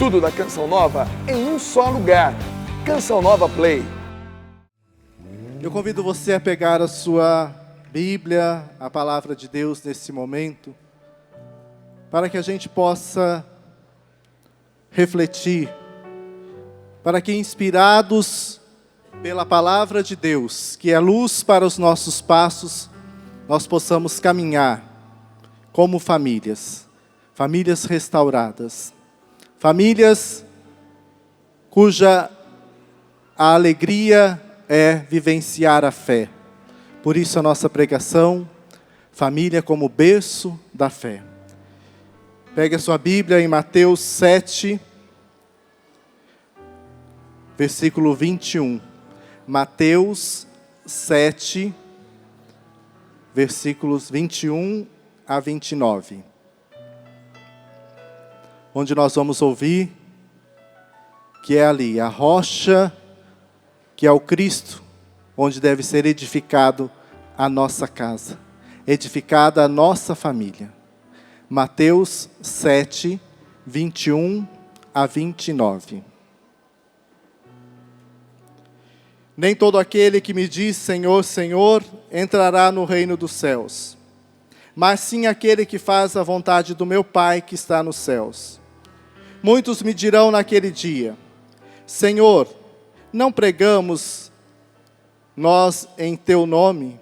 Tudo da Canção Nova em um só lugar. Canção Nova Play. Eu convido você a pegar a sua Bíblia, a palavra de Deus nesse momento, para que a gente possa refletir, para que, inspirados pela palavra de Deus, que é luz para os nossos passos, nós possamos caminhar como famílias, famílias restauradas, famílias cuja a alegria é vivenciar a fé. Por isso a nossa pregação, família como berço da fé. Pegue a sua Bíblia em Mateus 7, versículo 21. Mateus 7, versículos 21 a 29. Onde nós vamos ouvir que é ali, a rocha, que é o Cristo, onde deve ser edificado a nossa casa, edificada a nossa família. Mateus 7, 21 a 29. Nem todo aquele que me diz Senhor, Senhor, entrará no reino dos céus, mas sim aquele que faz a vontade do meu Pai que está nos céus. Muitos me dirão naquele dia, Senhor, não pregamos nós em teu nome?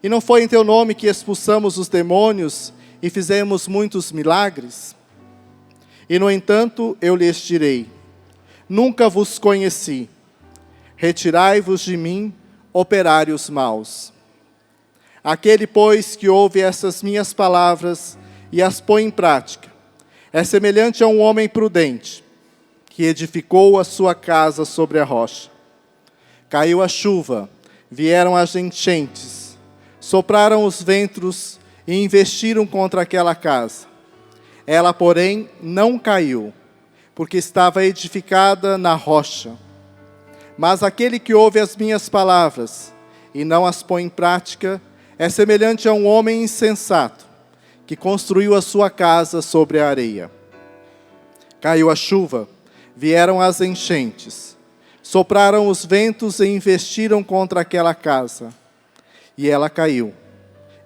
E não foi em teu nome que expulsamos os demônios e fizemos muitos milagres? E no entanto eu lhes direi, nunca vos conheci. Retirai-vos de mim, operários maus. Aquele, pois, que ouve essas minhas palavras e as põe em prática, é semelhante a um homem prudente, que edificou a sua casa sobre a rocha. Caiu a chuva, vieram as enchentes, sopraram os ventos e investiram contra aquela casa. Ela, porém, não caiu, porque estava edificada na rocha. Mas aquele que ouve as minhas palavras e não as põe em prática, é semelhante a um homem insensato, que construiu a sua casa sobre a areia. Caiu a chuva, vieram as enchentes, sopraram os ventos e investiram contra aquela casa. E ela caiu,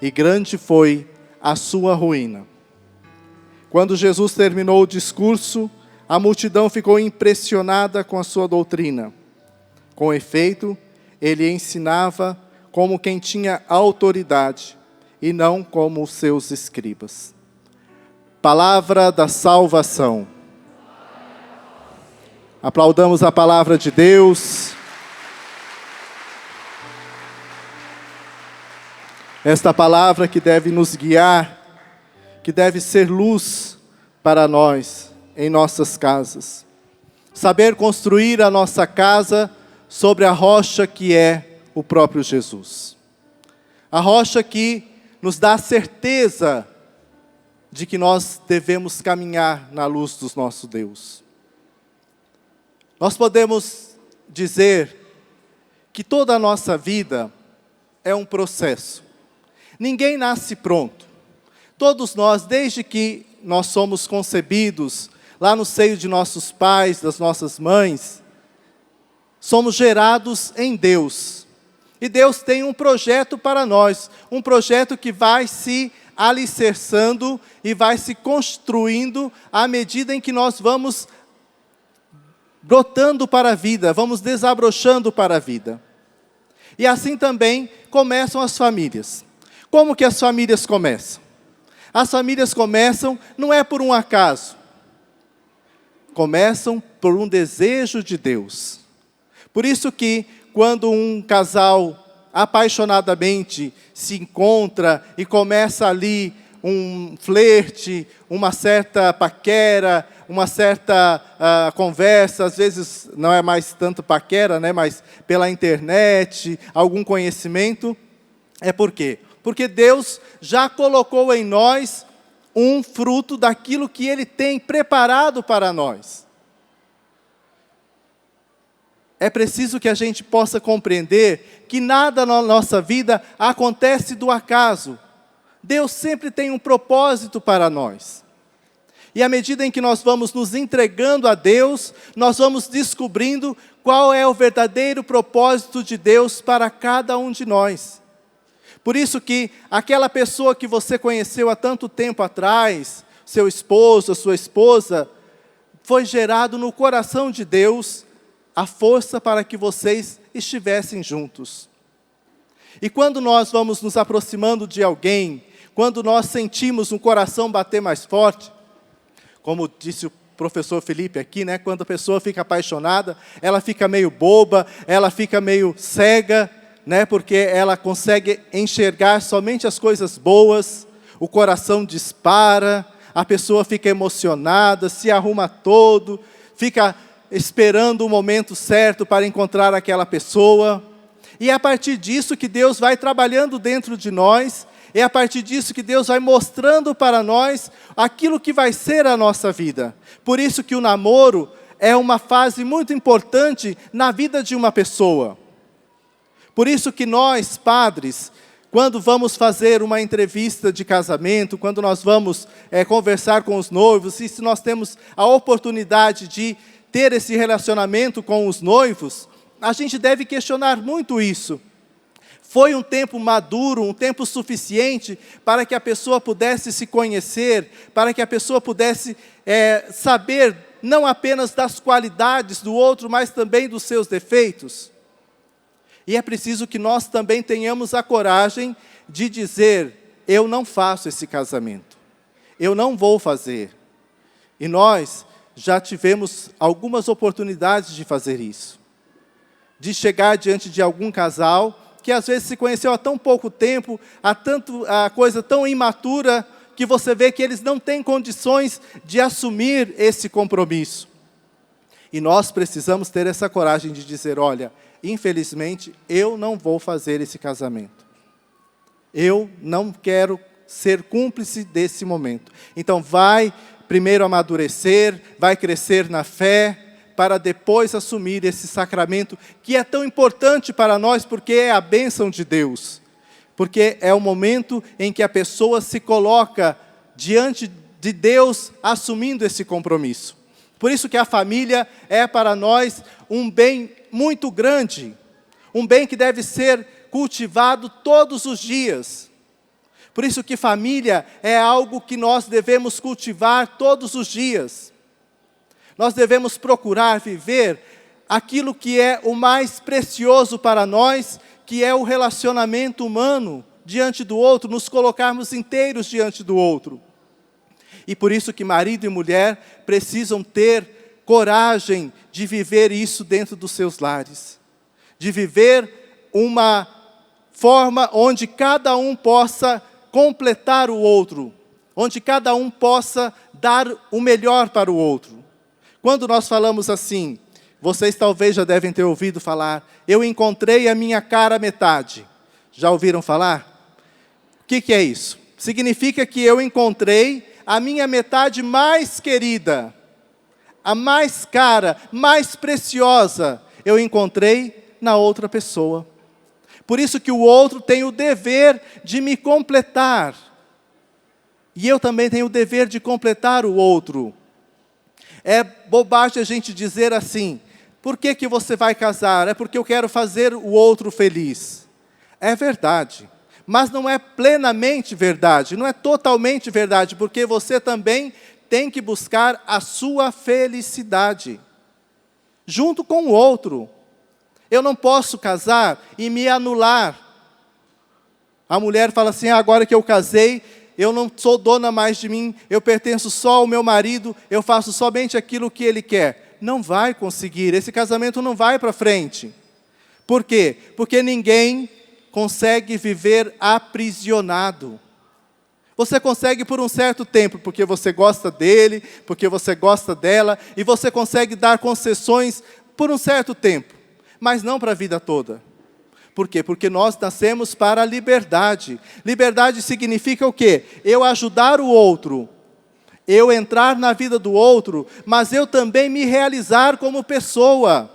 e grande foi a sua ruína. Quando Jesus terminou o discurso, a multidão ficou impressionada com a sua doutrina. Com efeito, ele ensinava como quem tinha autoridade, e não como os seus escribas. Palavra da salvação. Aplaudamos a palavra de Deus. Esta palavra que deve nos guiar, que deve ser luz para nós em nossas casas. Saber construir a nossa casa sobre a rocha que é o próprio Jesus. A rocha que nos dá a certeza de que nós devemos caminhar na luz do nosso Deus. Nós podemos dizer que toda a nossa vida é um processo. Ninguém nasce pronto. Todos nós, desde que nós somos concebidos, lá no seio de nossos pais, das nossas mães, somos gerados em Deus. E Deus tem um projeto para nós, um projeto que vai se alicerçando e vai se construindo à medida em que nós vamos brotando para a vida, vamos desabrochando para a vida. E assim também começam as famílias. Como que as famílias começam? As famílias começam, não é por um acaso. Começam por um desejo de Deus. Por isso que, quando um casal apaixonadamente se encontra e começa ali um flerte, uma certa paquera, uma certa conversa, às vezes não é mais tanto paquera, né, mas pela internet, algum conhecimento, é por quê? Porque Deus já colocou em nós um fruto daquilo que Ele tem preparado para nós. É preciso que a gente possa compreender que nada na nossa vida acontece do acaso. Deus sempre tem um propósito para nós. E à medida em que nós vamos nos entregando a Deus, nós vamos descobrindo qual é o verdadeiro propósito de Deus para cada um de nós. Por isso que aquela pessoa que você conheceu há tanto tempo atrás, seu esposo, sua esposa, foi gerado no coração de Deus a força para que vocês estivessem juntos. E quando nós vamos nos aproximando de alguém, quando nós sentimos um coração bater mais forte, como disse o professor Felipe aqui, né? Quando a pessoa fica apaixonada, ela fica meio boba, ela fica meio cega, né? Porque ela consegue enxergar somente as coisas boas, o coração dispara, a pessoa fica emocionada, se arruma todo, fica esperando o momento certo para encontrar aquela pessoa. E é a partir disso que Deus vai trabalhando dentro de nós, é a partir disso que Deus vai mostrando para nós aquilo que vai ser a nossa vida. Por isso que o namoro é uma fase muito importante na vida de uma pessoa. Por isso que nós, padres, quando vamos fazer uma entrevista de casamento, quando nós vamos conversar com os noivos, e se nós temos a oportunidade de ter esse relacionamento com os noivos, a gente deve questionar muito isso. Foi um tempo maduro, um tempo suficiente para que a pessoa pudesse se conhecer, para que a pessoa pudesse saber não apenas das qualidades do outro, mas também dos seus defeitos? E é preciso que nós também tenhamos a coragem de dizer: eu não faço esse casamento, eu não vou fazer. E nós já tivemos algumas oportunidades de fazer isso, de chegar diante de algum casal que às vezes se conheceu há tão pouco tempo, a coisa tão imatura, que você vê que eles não têm condições de assumir esse compromisso. E nós precisamos ter essa coragem de dizer: olha, infelizmente, eu não vou fazer esse casamento. Eu não quero ser cúmplice desse momento. Então vai primeiro amadurecer, vai crescer na fé, para depois assumir esse sacramento, que é tão importante para nós, porque é a bênção de Deus. Porque é o momento em que a pessoa se coloca diante de Deus, assumindo esse compromisso. Por isso que a família é para nós um bem muito grande, um bem que deve ser cultivado todos os dias. Por isso que família é algo que nós devemos cultivar todos os dias. Nós devemos procurar viver aquilo que é o mais precioso para nós, que é o relacionamento humano diante do outro, nos colocarmos inteiros diante do outro. E por isso que marido e mulher precisam ter coragem de viver isso dentro dos seus lares. De viver uma forma onde cada um possa completar o outro, onde cada um possa dar o melhor para o outro. Quando nós falamos assim, vocês talvez já devem ter ouvido falar: eu encontrei a minha cara metade. Já ouviram falar? O que é isso? Significa que eu encontrei a minha metade mais querida, a mais cara, mais preciosa, eu encontrei na outra pessoa. Por isso que o outro tem o dever de me completar. E eu também tenho o dever de completar o outro. É bobagem a gente dizer assim: por que você vai casar? É porque eu quero fazer o outro feliz. É verdade, mas não é plenamente verdade, não é totalmente verdade, porque você também tem que buscar a sua felicidade, junto com o outro. Eu não posso casar e me anular. A mulher fala assim: agora que eu casei, eu não sou dona mais de mim, eu pertenço só ao meu marido, eu faço somente aquilo que ele quer. Não vai conseguir, esse casamento não vai para frente. Por quê? Porque ninguém consegue viver aprisionado. Você consegue por um certo tempo, porque você gosta dele, porque você gosta dela, e você consegue dar concessões por um certo tempo, mas não para a vida toda. Por quê? Porque nós nascemos para a liberdade. Liberdade significa o quê? Eu ajudar o outro, eu entrar na vida do outro, mas eu também me realizar como pessoa.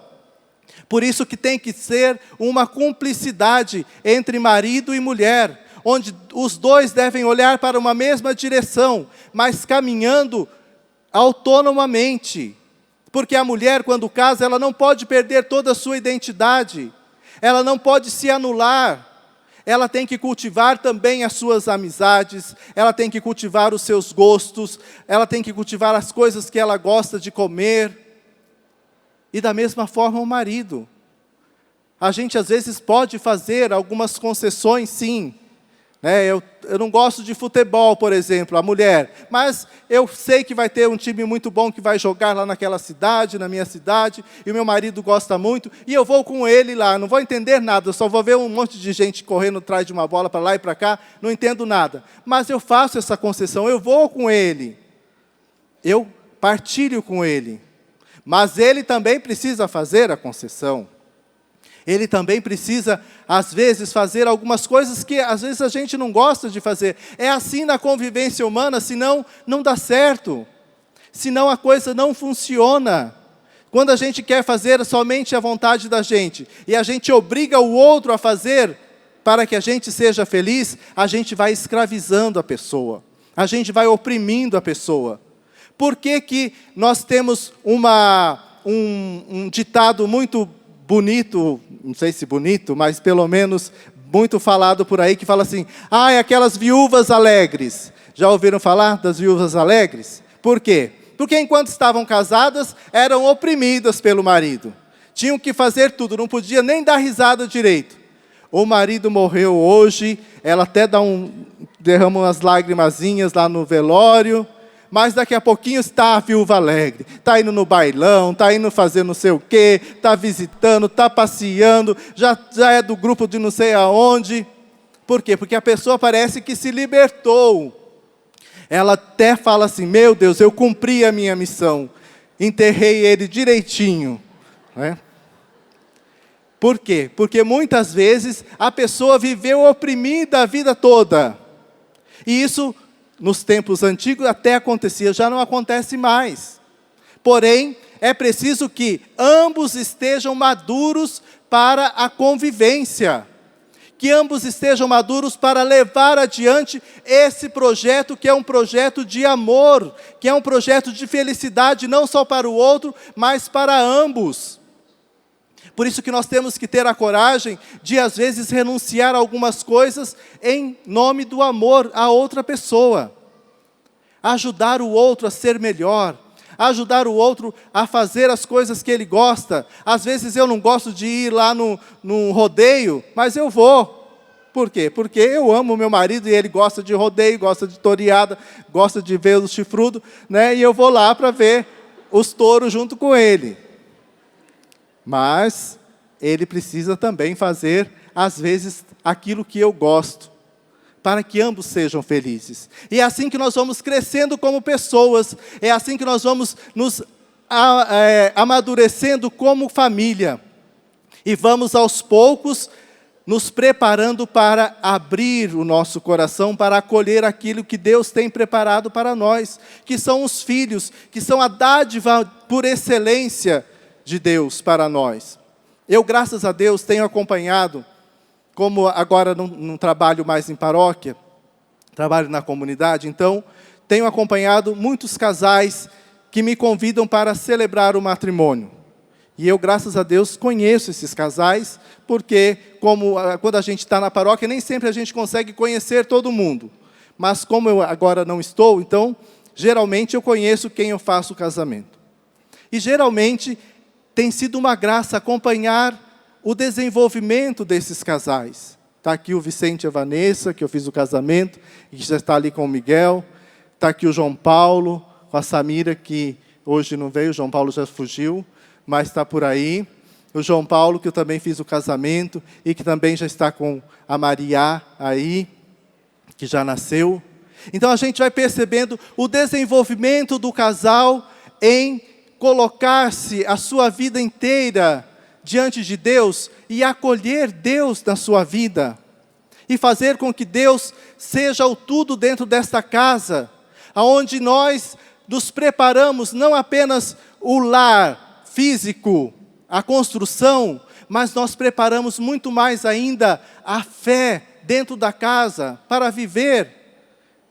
Por isso que tem que ser uma cumplicidade entre marido e mulher, onde os dois devem olhar para uma mesma direção, mas caminhando autonomamente. Porque a mulher, quando casa, ela não pode perder toda a sua identidade. Ela não pode se anular. Ela tem que cultivar também as suas amizades. Ela tem que cultivar os seus gostos. Ela tem que cultivar as coisas que ela gosta de comer. E da mesma forma o marido. A gente às vezes pode fazer algumas concessões, sim. Eu não gosto de futebol, por exemplo, a mulher. Mas eu sei que vai ter um time muito bom que vai jogar lá naquela cidade, na minha cidade. E o meu marido gosta muito. E eu vou com ele lá, não vou entender nada. Eu só vou ver um monte de gente correndo atrás de uma bola para lá e para cá. Não entendo nada. Mas eu faço essa concessão, eu vou com ele. Eu partilho com ele. Mas ele também precisa fazer a concessão. Ele também precisa, às vezes, fazer algumas coisas que, às vezes, a gente não gosta de fazer. É assim na convivência humana, senão não dá certo. Senão a coisa não funciona. Quando a gente quer fazer somente a vontade da gente, e a gente obriga o outro a fazer para que a gente seja feliz, a gente vai escravizando a pessoa. A gente vai oprimindo a pessoa. Por que que nós temos um ditado muito bonito, não sei se bonito, mas pelo menos muito falado por aí, que fala assim, aquelas viúvas alegres. Já ouviram falar das viúvas alegres? Por quê? Porque enquanto estavam casadas, eram oprimidas pelo marido. Tinham que fazer tudo, não podia nem dar risada direito. O marido morreu hoje, ela até derrama umas lagrimazinhas lá no velório, mas daqui a pouquinho está a viúva alegre. Está indo no bailão, está indo fazer não sei o quê, está visitando, está passeando, já é do grupo de não sei aonde. Por quê? Porque a pessoa parece que se libertou. Ela até fala assim, meu Deus, eu cumpri a minha missão. Enterrei ele direitinho. Por quê? Porque muitas vezes a pessoa viveu oprimida a vida toda. E isso, nos tempos antigos até acontecia, já não acontece mais. Porém, é preciso que ambos estejam maduros para a convivência. Que ambos estejam maduros para levar adiante esse projeto, que é um projeto de amor, que é um projeto de felicidade, não só para o outro, mas para ambos. Por isso que nós temos que ter a coragem de, às vezes, renunciar a algumas coisas em nome do amor à outra pessoa. Ajudar o outro a ser melhor. Ajudar o outro a fazer as coisas que ele gosta. Às vezes eu não gosto de ir lá num rodeio, mas eu vou. Por quê? Porque eu amo o meu marido e ele gosta de rodeio, gosta de toreada, gosta de ver os chifrudos, e eu vou lá para ver os touros junto com ele. Mas ele precisa também fazer, às vezes, aquilo que eu gosto, para que ambos sejam felizes. E é assim que nós vamos crescendo como pessoas, é assim que nós vamos nos amadurecendo como família. E vamos aos poucos nos preparando para abrir o nosso coração, para acolher aquilo que Deus tem preparado para nós, que são os filhos, que são a dádiva por excelência de Deus para nós. Eu, graças a Deus, tenho acompanhado, como agora não trabalho mais em paróquia, trabalho na comunidade, então tenho acompanhado muitos casais que me convidam para celebrar o matrimônio. E eu, graças a Deus, conheço esses casais, porque quando a gente está na paróquia, nem sempre a gente consegue conhecer todo mundo. Mas como eu agora não estou, então, geralmente eu conheço quem eu faço o casamento. E geralmente tem sido uma graça acompanhar o desenvolvimento desses casais. Está aqui o Vicente e a Vanessa, que eu fiz o casamento, e já está ali com o Miguel. Está aqui o João Paulo, com a Samira, que hoje não veio, o João Paulo já fugiu, mas está por aí. O João Paulo, que eu também fiz o casamento, e que também já está com a Maria aí, que já nasceu. Então a gente vai percebendo o desenvolvimento do casal em colocar-se a sua vida inteira diante de Deus e acolher Deus na sua vida. E fazer com que Deus seja o tudo dentro desta casa, onde nós nos preparamos não apenas o lar físico, a construção, mas nós preparamos muito mais ainda a fé dentro da casa para viver.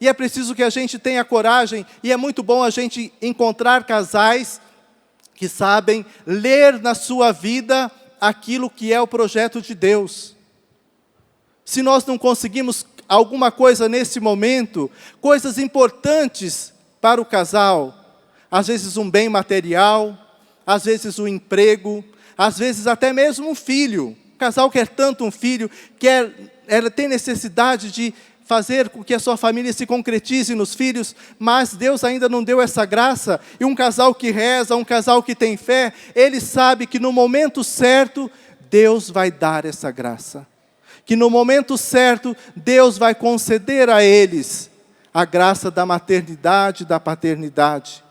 E é preciso que a gente tenha coragem, e é muito bom a gente encontrar casais que sabem ler na sua vida aquilo que é o projeto de Deus. Se nós não conseguimos alguma coisa nesse momento, coisas importantes para o casal, às vezes um bem material, às vezes um emprego, às vezes até mesmo um filho. O casal quer tanto um filho, ela tem necessidade de fazer com que a sua família se concretize nos filhos, mas Deus ainda não deu essa graça. E um casal que reza, um casal que tem fé, ele sabe que no momento certo, Deus vai dar essa graça. Que no momento certo, Deus vai conceder a eles a graça da maternidade, da paternidade.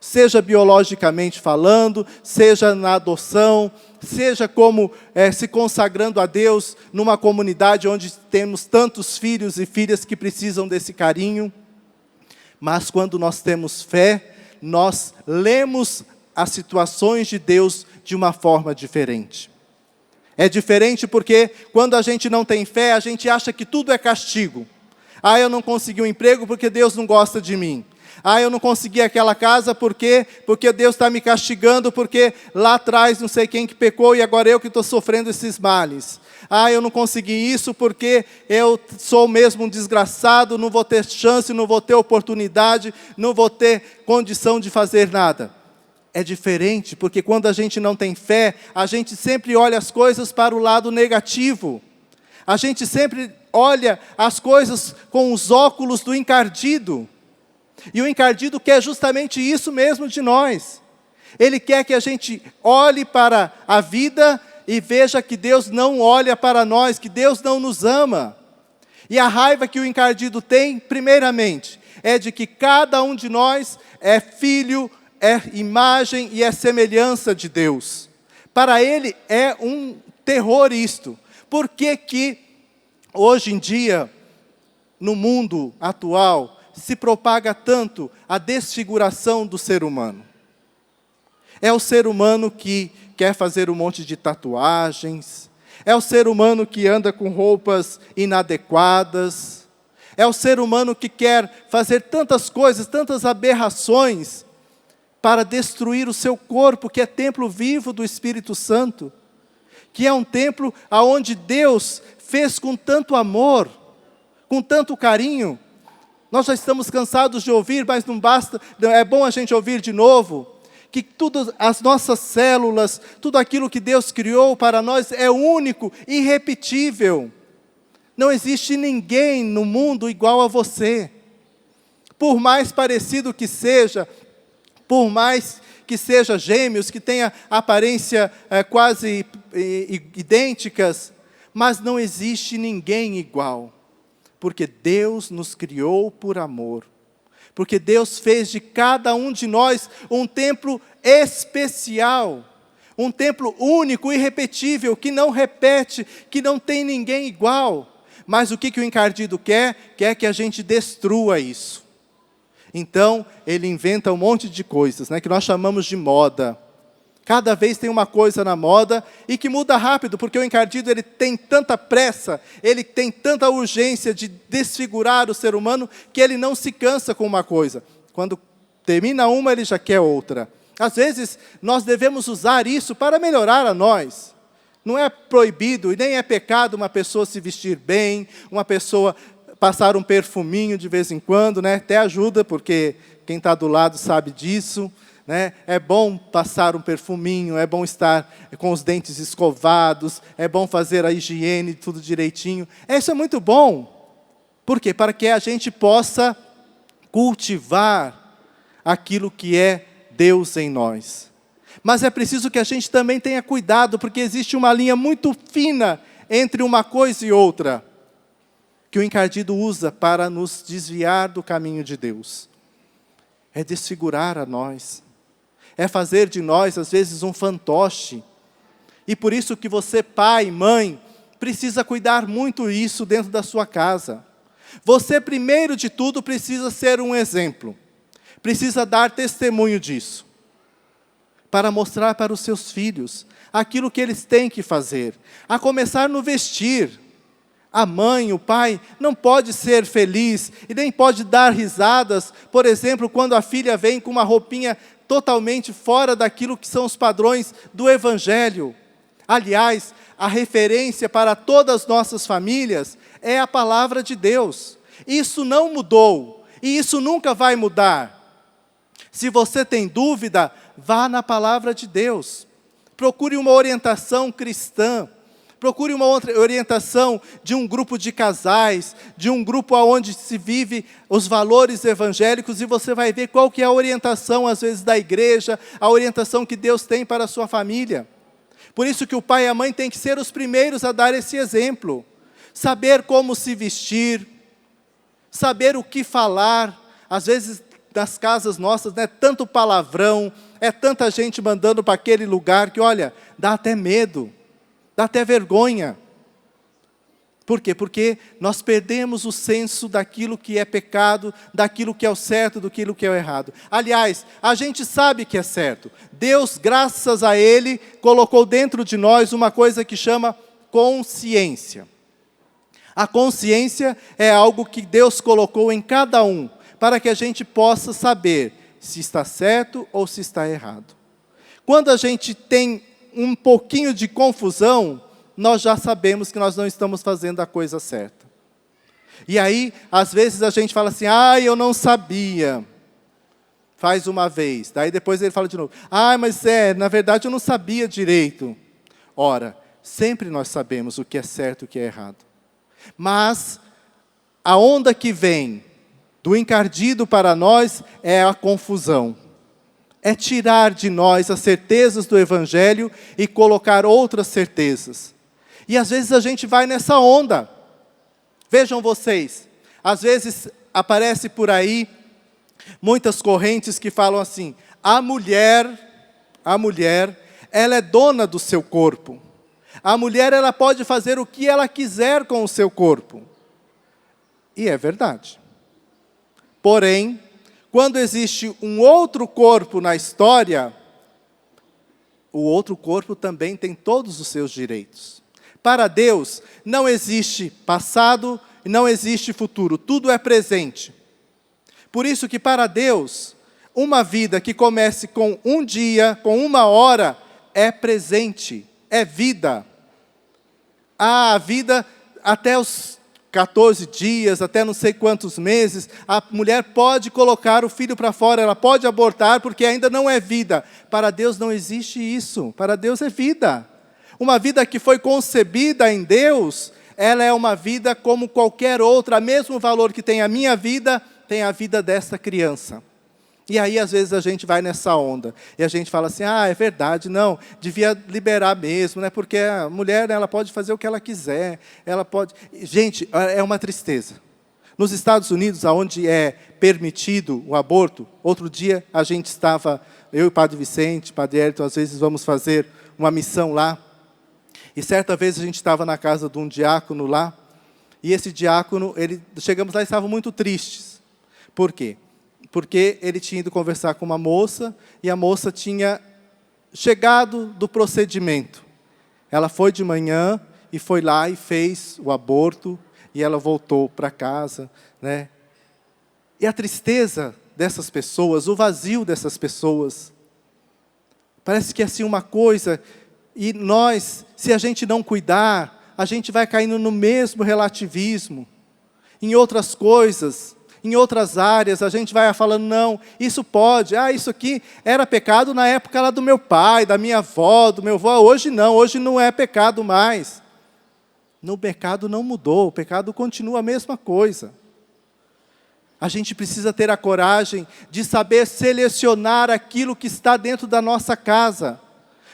Seja biologicamente falando, seja na adoção, seja como se consagrando a Deus numa comunidade onde temos tantos filhos e filhas que precisam desse carinho. Mas quando nós temos fé, nós lemos as situações de Deus de uma forma diferente. É diferente porque quando a gente não tem fé, a gente acha que tudo é castigo. Eu não consegui um emprego porque Deus não gosta de mim. Eu não consegui aquela casa porque Deus está me castigando, porque lá atrás não sei quem que pecou e agora eu que estou sofrendo esses males. Eu não consegui isso porque eu sou mesmo um desgraçado, não vou ter chance, não vou ter oportunidade, não vou ter condição de fazer nada. É diferente, porque quando a gente não tem fé, a gente sempre olha as coisas para o lado negativo. A gente sempre olha as coisas com os óculos do encardido. E o encardido quer justamente isso mesmo de nós. Ele quer que a gente olhe para a vida e veja que Deus não olha para nós, que Deus não nos ama. E a raiva que o encardido tem, primeiramente, é de que cada um de nós é filho, é imagem e é semelhança de Deus. Para ele é um terror isto. Por que hoje em dia, no mundo atual, se propaga tanto a desfiguração do ser humano? É o ser humano que quer fazer um monte de tatuagens, é o ser humano que anda com roupas inadequadas, é o ser humano que quer fazer tantas coisas, tantas aberrações, para destruir o seu corpo, que é templo vivo do Espírito Santo, que é um templo aonde Deus fez com tanto amor, com tanto carinho. Nós já estamos cansados de ouvir, mas não basta, é bom a gente ouvir de novo, que tudo, as nossas células, tudo aquilo que Deus criou para nós é único, irrepetível. Não existe ninguém no mundo igual a você. Por mais parecido que seja, por mais que seja gêmeos, que tenha aparência quase idênticas, mas não existe ninguém igual. Porque Deus nos criou por amor. Porque Deus fez de cada um de nós um templo especial. Um templo único, irrepetível, que não repete, que não tem ninguém igual. Mas o que o encardido quer? Quer que a gente destrua isso. Então, ele inventa um monte de coisas, que nós chamamos de moda. Cada vez tem uma coisa na moda e que muda rápido, porque o encardido ele tem tanta pressa, ele tem tanta urgência de desfigurar o ser humano, que ele não se cansa com uma coisa. Quando termina uma, ele já quer outra. Às vezes, nós devemos usar isso para melhorar a nós. Não é proibido e nem é pecado uma pessoa se vestir bem, uma pessoa passar um perfuminho de vez em quando, até ajuda, porque quem está do lado sabe disso. É bom passar um perfuminho, é bom estar com os dentes escovados, é bom fazer a higiene, tudo direitinho. Isso é muito bom. Por quê? Para que a gente possa cultivar aquilo que é Deus em nós. Mas é preciso que a gente também tenha cuidado, porque existe uma linha muito fina entre uma coisa e outra, que o encardido usa para nos desviar do caminho de Deus. É desfigurar a nós. É fazer de nós, às vezes, um fantoche. E por isso que você, pai, mãe, precisa cuidar muito isso dentro da sua casa. Você, primeiro de tudo, precisa ser um exemplo. Precisa dar testemunho disso. Para mostrar para os seus filhos aquilo que eles têm que fazer. A começar no vestir. A mãe, o pai, não pode ser feliz e nem pode dar risadas, por exemplo, quando a filha vem com uma roupinha totalmente fora daquilo que são os padrões do Evangelho. Aliás, a referência para todas as nossas famílias é a palavra de Deus. Isso não mudou e isso nunca vai mudar. Se você tem dúvida, vá na palavra de Deus. Procure uma orientação cristã. Procure uma outra orientação de um grupo de casais, de um grupo onde se vive os valores evangélicos, e você vai ver qual que é a orientação, às vezes, da igreja, a orientação que Deus tem para a sua família. Por isso que o pai e a mãe têm que ser os primeiros a dar esse exemplo. Saber como se vestir, saber o que falar. Às vezes, nas casas nossas, é tanto palavrão, é tanta gente mandando para aquele lugar que, olha, dá até medo. Dá até vergonha. Por quê? Porque nós perdemos o senso daquilo que é pecado, daquilo que é o certo, daquilo que é o errado. Aliás, a gente sabe que é certo. Deus, graças a Ele, colocou dentro de nós uma coisa que chama consciência. A consciência é algo que Deus colocou em cada um, para que a gente possa saber se está certo ou se está errado. Quando a gente tem um pouquinho de confusão, nós já sabemos que nós não estamos fazendo a coisa certa. E aí, às vezes a gente fala assim, eu não sabia. Faz uma vez, daí depois ele fala de novo, mas na verdade eu não sabia direito. Ora, sempre nós sabemos o que é certo e o que é errado. Mas a onda que vem do encardido para nós é a confusão. É tirar de nós as certezas do Evangelho e colocar outras certezas. E às vezes a gente vai nessa onda. Vejam vocês, às vezes aparece por aí muitas correntes que falam assim, a mulher, ela é dona do seu corpo. A mulher, ela pode fazer o que ela quiser com o seu corpo. E é verdade. Porém, quando existe um outro corpo na história, o outro corpo também tem todos os seus direitos. Para Deus, não existe passado e não existe futuro, tudo é presente. Por isso que para Deus, uma vida que comece com um dia, com uma hora, é presente, é vida. A vida até os 14 dias, até não sei quantos meses, a mulher pode colocar o filho para fora, ela pode abortar, porque ainda não é vida. Para Deus não existe isso, para Deus é vida. Uma vida que foi concebida em Deus, ela é uma vida como qualquer outra, mesmo valor que tem a minha vida, tem a vida dessa criança. E aí, às vezes, a gente vai nessa onda. E a gente fala assim, é verdade, não, devia liberar mesmo, né? Porque a mulher, ela pode fazer o que ela quiser. Ela pode... Gente, é uma tristeza. Nos Estados Unidos, onde é permitido o aborto, outro dia a gente estava, eu e o Padre Vicente, Padre Elton, às vezes vamos fazer uma missão lá. E certa vez a gente estava na casa de um diácono lá, e esse diácono, chegamos lá e estavam muito tristes. Por quê? Porque ele tinha ido conversar com uma moça, e a moça tinha chegado do procedimento. Ela foi de manhã, e foi lá e fez o aborto, e ela voltou para casa, né? E a tristeza dessas pessoas, o vazio dessas pessoas, parece que é assim uma coisa, e nós, se a gente não cuidar, a gente vai caindo no mesmo relativismo, em outras coisas, em outras áreas, a gente vai falando, não, isso pode, isso aqui era pecado na época lá do meu pai, da minha avó, do meu avô, hoje não é pecado mais. No pecado não mudou, o pecado continua a mesma coisa. A gente precisa ter a coragem de saber selecionar aquilo que está dentro da nossa casa.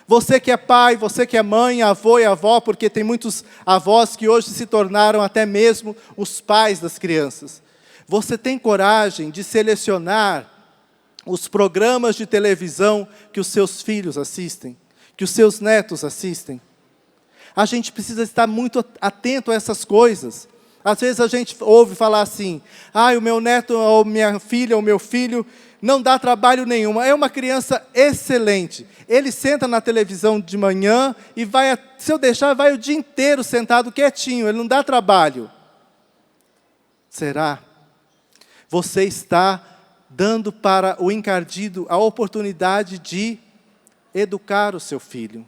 Você que é pai, você que é mãe, avô e avó, porque tem muitos avós que hoje se tornaram até mesmo os pais das crianças. Você tem coragem de selecionar os programas de televisão que os seus filhos assistem, que os seus netos assistem? A gente precisa estar muito atento a essas coisas. Às vezes a gente ouve falar assim, o meu neto, ou minha filha, ou meu filho, não dá trabalho nenhum, é uma criança excelente. Ele senta na televisão de manhã e vai, se eu deixar, vai o dia inteiro sentado quietinho, ele não dá trabalho. Será? Você está dando para o encardido a oportunidade de educar o seu filho.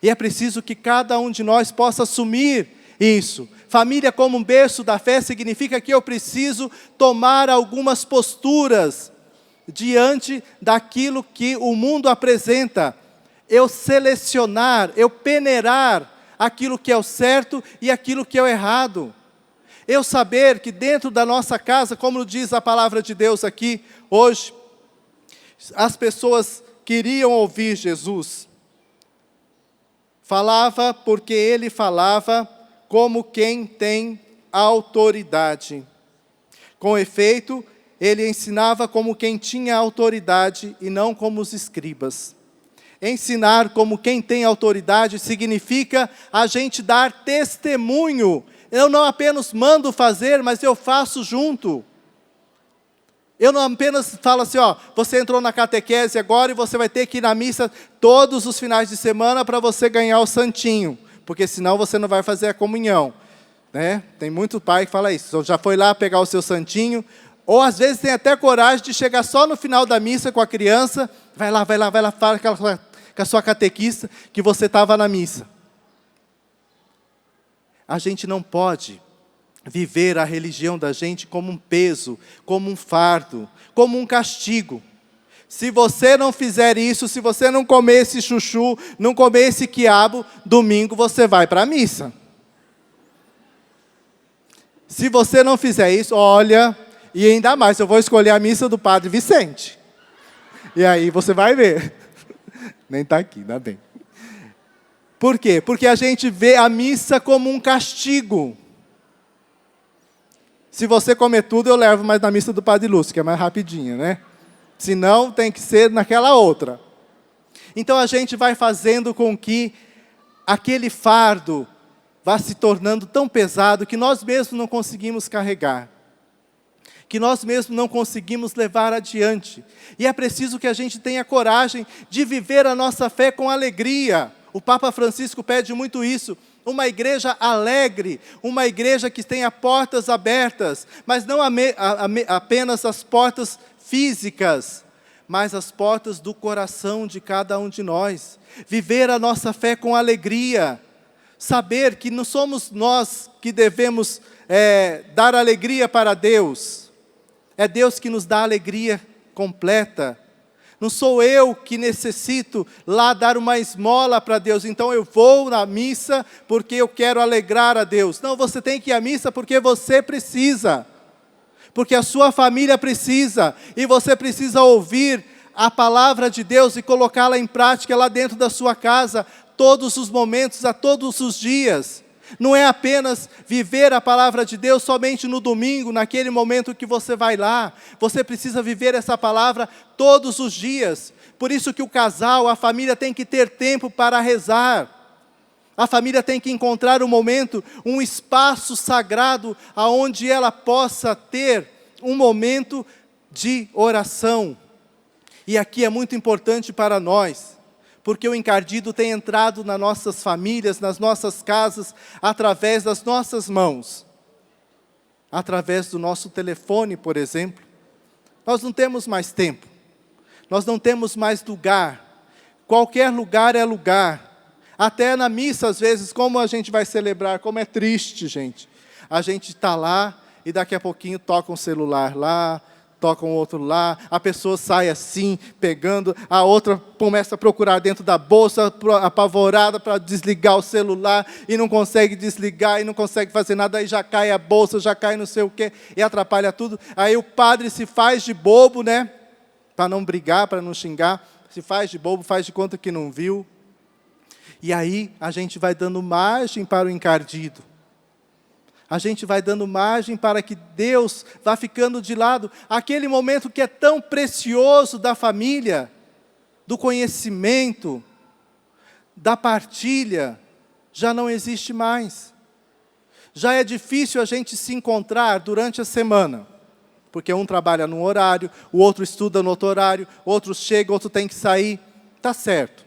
E é preciso que cada um de nós possa assumir isso. Família como um berço da fé significa que eu preciso tomar algumas posturas diante daquilo que o mundo apresenta. Eu selecionar, eu peneirar aquilo que é o certo e aquilo que é o errado. Eu saber que dentro da nossa casa, como diz a palavra de Deus aqui hoje, as pessoas queriam ouvir Jesus. Falava porque ele falava como quem tem autoridade. Com efeito, ele ensinava como quem tinha autoridade e não como os escribas. Ensinar como quem tem autoridade significa a gente dar testemunho. Eu não apenas mando fazer, mas eu faço junto. Eu não apenas falo assim, ó, você entrou na catequese agora e você vai ter que ir na missa todos os finais de semana para você ganhar o santinho, porque senão você não vai fazer a comunhão. Né? Tem muito pai que fala isso, já foi lá pegar o seu santinho, ou às vezes tem até coragem de chegar só no final da missa com a criança, vai lá, fala com a sua catequista que você estava na missa. A gente não pode viver a religião da gente como um peso, como um fardo, como um castigo. Se você não fizer isso, se você não comer esse chuchu, não comer esse quiabo, domingo você vai para a missa. Se você não fizer isso, olha, e ainda mais, eu vou escolher a missa do Padre Vicente. E aí você vai ver. Nem está aqui, ainda bem. Por quê? Porque a gente vê a missa como um castigo. Se você comer tudo, eu levo mais na missa do Padre Lúcio, que é mais rapidinho, né? Se não, tem que ser naquela outra. Então a gente vai fazendo com que aquele fardo vá se tornando tão pesado que nós mesmos não conseguimos carregar. Que nós mesmos não conseguimos levar adiante. E é preciso que a gente tenha coragem de viver a nossa fé com alegria. O Papa Francisco pede muito isso. Uma igreja alegre, uma igreja que tenha portas abertas, mas não apenas as portas físicas, mas as portas do coração de cada um de nós. Viver a nossa fé com alegria, saber que não somos nós que devemos dar alegria para Deus, é Deus que nos dá alegria completa. Não sou eu que necessito lá dar uma esmola para Deus, então eu vou na missa porque eu quero alegrar a Deus. Não, você tem que ir à missa porque você precisa. Porque a sua família precisa. E você precisa ouvir a palavra de Deus e colocá-la em prática lá dentro da sua casa, todos os momentos, a todos os dias. Não é apenas viver a palavra de Deus somente no domingo, naquele momento que você vai lá. Você precisa viver essa palavra todos os dias. Por isso que o casal, a família tem que ter tempo para rezar. A família tem que encontrar um momento, um espaço sagrado, aonde ela possa ter um momento de oração. E aqui é muito importante para nós, porque o encardido tem entrado nas nossas famílias, nas nossas casas, através das nossas mãos. Através do nosso telefone, por exemplo. Nós não temos mais tempo. Nós não temos mais lugar. Qualquer lugar é lugar. Até na missa, às vezes, como a gente vai celebrar, como é triste, gente. A gente está lá e daqui a pouquinho toca um celular lá, toca um outro lá, a pessoa sai assim, pegando, a outra começa a procurar dentro da bolsa, apavorada para desligar o celular, e não consegue desligar, e não consegue fazer nada, aí já cai a bolsa, já cai não sei o quê, e atrapalha tudo. Aí o padre se faz de bobo, né? Para não brigar, para não xingar, se faz de bobo, faz de conta que não viu. E aí a gente vai dando margem para o encardido. A gente vai dando margem para que Deus vá ficando de lado. Aquele momento que é tão precioso da família, do conhecimento, da partilha, já não existe mais. Já é difícil a gente se encontrar durante a semana. Porque um trabalha num horário, o outro estuda no outro horário, outro chega, outro tem que sair. Está certo.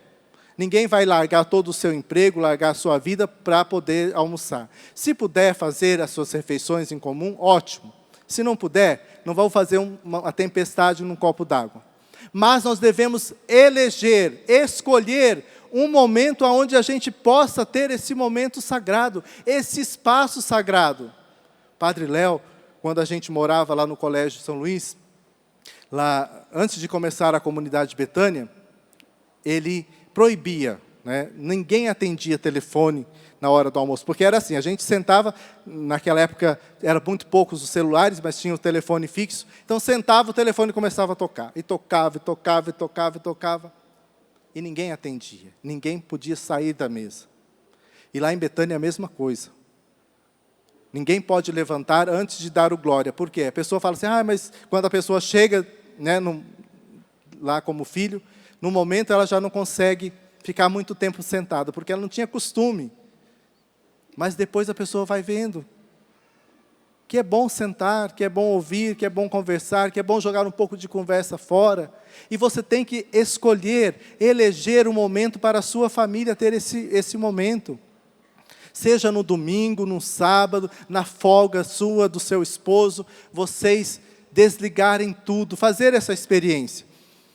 Ninguém vai largar todo o seu emprego, largar a sua vida para poder almoçar. Se puder fazer as suas refeições em comum, ótimo. Se não puder, não vão fazer uma tempestade num copo d'água. Mas nós devemos eleger, escolher um momento onde a gente possa ter esse momento sagrado, esse espaço sagrado. Padre Léo, quando a gente morava lá no Colégio São Luís, lá, antes de começar a comunidade de Betânia, ele proibia, né? Ninguém atendia telefone na hora do almoço, porque era assim, a gente sentava, naquela época eram muito poucos os celulares, mas tinha o telefone fixo, então sentava, o telefone começava a tocar, e tocava, e tocava, e tocava, e tocava, e ninguém atendia, ninguém podia sair da mesa. E lá em Betânia a mesma coisa. Ninguém pode levantar antes de dar o glória. Por quê? A pessoa fala assim, mas quando a pessoa chega, né, lá como filho, no momento ela já não consegue ficar muito tempo sentada, porque ela não tinha costume. Mas depois a pessoa vai vendo que é bom sentar, que é bom ouvir, que é bom conversar, que é bom jogar um pouco de conversa fora. E você tem que escolher, eleger um momento para a sua família ter esse momento. Seja no domingo, no sábado, na folga sua, do seu esposo, vocês desligarem tudo, fazer essa experiência.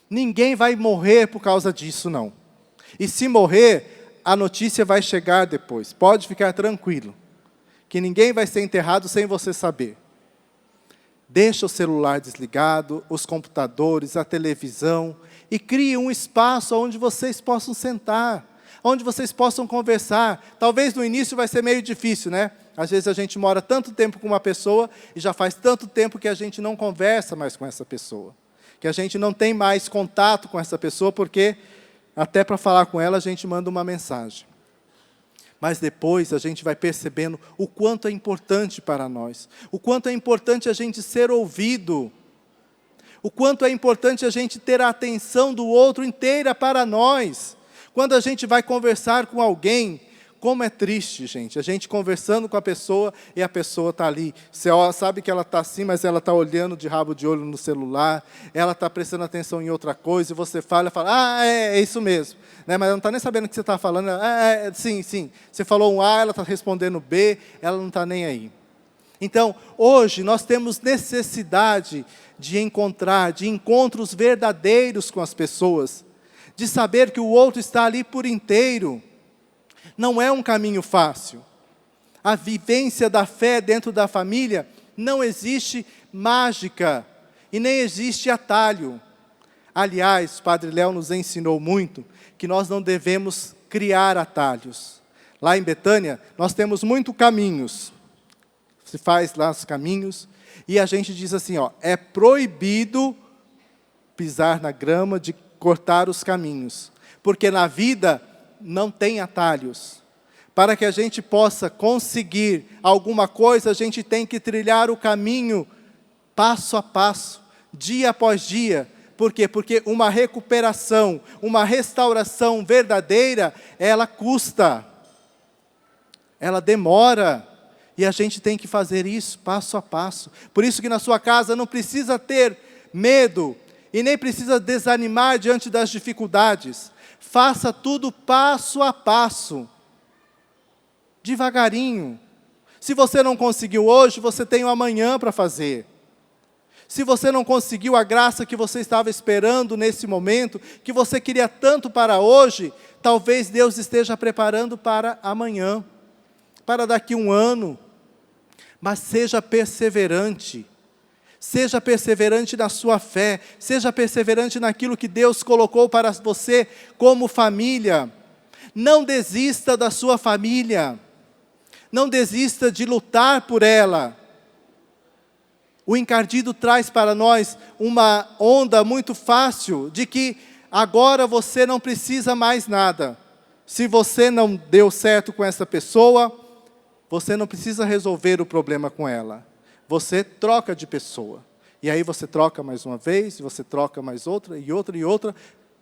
Ninguém vai morrer por causa disso, não. E se morrer, a notícia vai chegar depois. Pode ficar tranquilo, que ninguém vai ser enterrado sem você saber. Deixa o celular desligado, os computadores, a televisão, e crie um espaço onde vocês possam sentar, onde vocês possam conversar. Talvez no início vai ser meio difícil, né? Às vezes a gente mora tanto tempo com uma pessoa, e já faz tanto tempo que a gente não conversa mais com essa pessoa, que a gente não tem mais contato com essa pessoa, porque até para falar com ela a gente manda uma mensagem. Mas depois a gente vai percebendo o quanto é importante para nós, o quanto é importante a gente ser ouvido, o quanto é importante a gente ter a atenção do outro inteira para nós. Quando a gente vai conversar com alguém, como é triste, gente, a gente conversando com a pessoa e a pessoa está ali. Você sabe que ela está assim, mas ela está olhando de rabo de olho no celular, ela está prestando atenção em outra coisa, e você fala, é isso mesmo. Né? Mas ela não está nem sabendo o que você está falando. Sim, sim. Você falou um A, ela está respondendo B, ela não está nem aí. Então, hoje, nós temos necessidade de encontros verdadeiros com as pessoas, de saber que o outro está ali por inteiro. Não é um caminho fácil. A vivência da fé dentro da família não existe mágica e nem existe atalho. Aliás, o Padre Léo nos ensinou muito que nós não devemos criar atalhos. Lá em Betânia, nós temos muitos caminhos. Se faz lá os caminhos e a gente diz assim, é proibido pisar na grama, de cortar os caminhos, porque na vida não tem atalhos. Para que a gente possa conseguir alguma coisa, a gente tem que trilhar o caminho passo a passo, dia após dia. Por quê? Porque uma recuperação, uma restauração verdadeira, ela custa, ela demora, e a gente tem que fazer isso passo a passo. Por isso que na sua casa não precisa ter medo, e nem precisa desanimar diante das dificuldades. Faça tudo passo a passo, devagarinho. Se você não conseguiu hoje, você tem o amanhã para fazer. Se você não conseguiu a graça que você estava esperando nesse momento, que você queria tanto para hoje, talvez Deus esteja preparando para amanhã, para daqui um ano. Mas seja perseverante. Seja perseverante na sua fé, seja perseverante naquilo que Deus colocou para você como família. Não desista da sua família, não desista de lutar por ela. O encardido traz para nós uma onda muito fácil de que agora você não precisa mais nada. Se você não deu certo com essa pessoa, você não precisa resolver o problema com ela. Você troca de pessoa. E aí você troca mais uma vez, e você troca mais outra, e outra,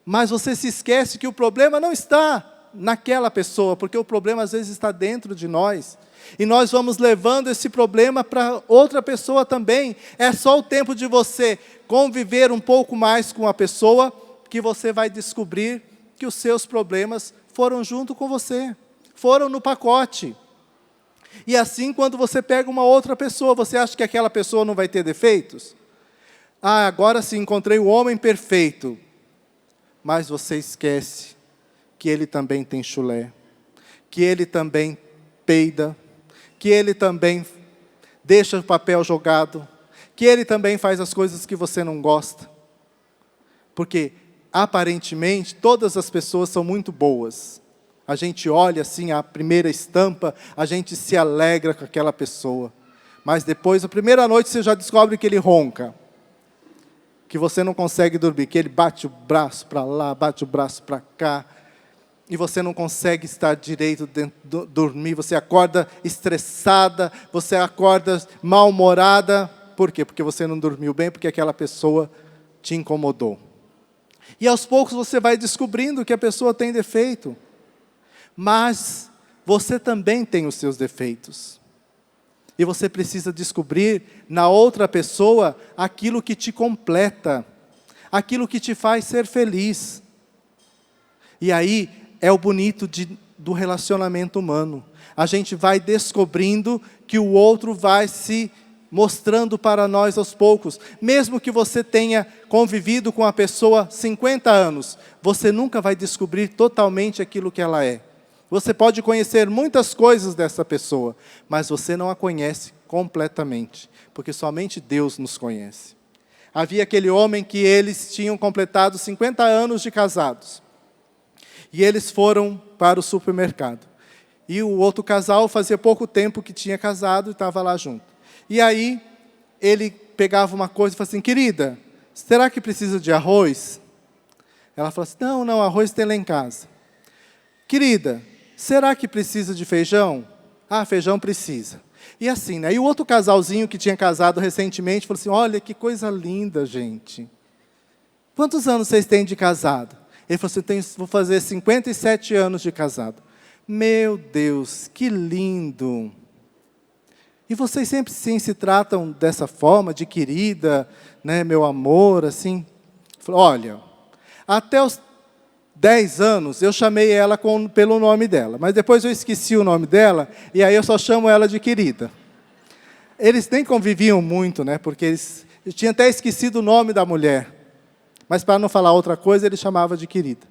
mas você se esquece que o problema não está naquela pessoa, porque o problema às vezes está dentro de nós. E nós vamos levando esse problema para outra pessoa também. É só o tempo de você conviver um pouco mais com a pessoa que você vai descobrir que os seus problemas foram junto com você, foram no pacote. E assim, quando você pega uma outra pessoa, você acha que aquela pessoa não vai ter defeitos? Ah, agora sim, encontrei o homem perfeito. Mas você esquece que ele também tem chulé, que ele também peida, que ele também deixa o papel jogado, que ele também faz as coisas que você não gosta. Porque, aparentemente, todas as pessoas são muito boas. A gente olha assim, a primeira estampa, a gente se alegra com aquela pessoa. Mas depois, a primeira noite, você já descobre que ele ronca. Que você não consegue dormir, que ele bate o braço para lá, bate o braço para cá. E você não consegue estar direito, dormir, você acorda estressada, você acorda mal-humorada. Por quê? Porque você não dormiu bem, porque aquela pessoa te incomodou. E aos poucos você vai descobrindo que a pessoa tem defeito. Mas você também tem os seus defeitos. E você precisa descobrir na outra pessoa aquilo que te completa, aquilo que te faz ser feliz. E aí é o bonito do relacionamento humano. A gente vai descobrindo que o outro vai se mostrando para nós aos poucos. Mesmo que você tenha convivido com a pessoa 50 anos, você nunca vai descobrir totalmente aquilo que ela é. Você pode conhecer muitas coisas dessa pessoa, mas você não a conhece completamente, porque somente Deus nos conhece. Havia aquele homem que eles tinham completado 50 anos de casados. E eles foram para o supermercado. E o outro casal fazia pouco tempo que tinha casado e estava lá junto. E aí, ele pegava uma coisa e falava assim, querida, será que precisa de arroz? Ela falou assim, não, arroz tem lá em casa. Querida, será que precisa de feijão? Ah, feijão precisa. E assim, né? E o outro casalzinho que tinha casado recentemente falou assim, olha que coisa linda, gente. Quantos anos vocês têm de casado? Ele falou assim, vou fazer 57 anos de casado. Meu Deus, que lindo. E vocês sempre sim se tratam dessa forma, de querida, né, meu amor, assim. Falei, olha, até os 10 anos eu chamei ela pelo nome dela, mas depois eu esqueci o nome dela, e aí eu só chamo ela de querida. Eles nem conviviam muito, né, porque eu tinha até esquecido o nome da mulher. Mas para não falar outra coisa, ele chamava de querida.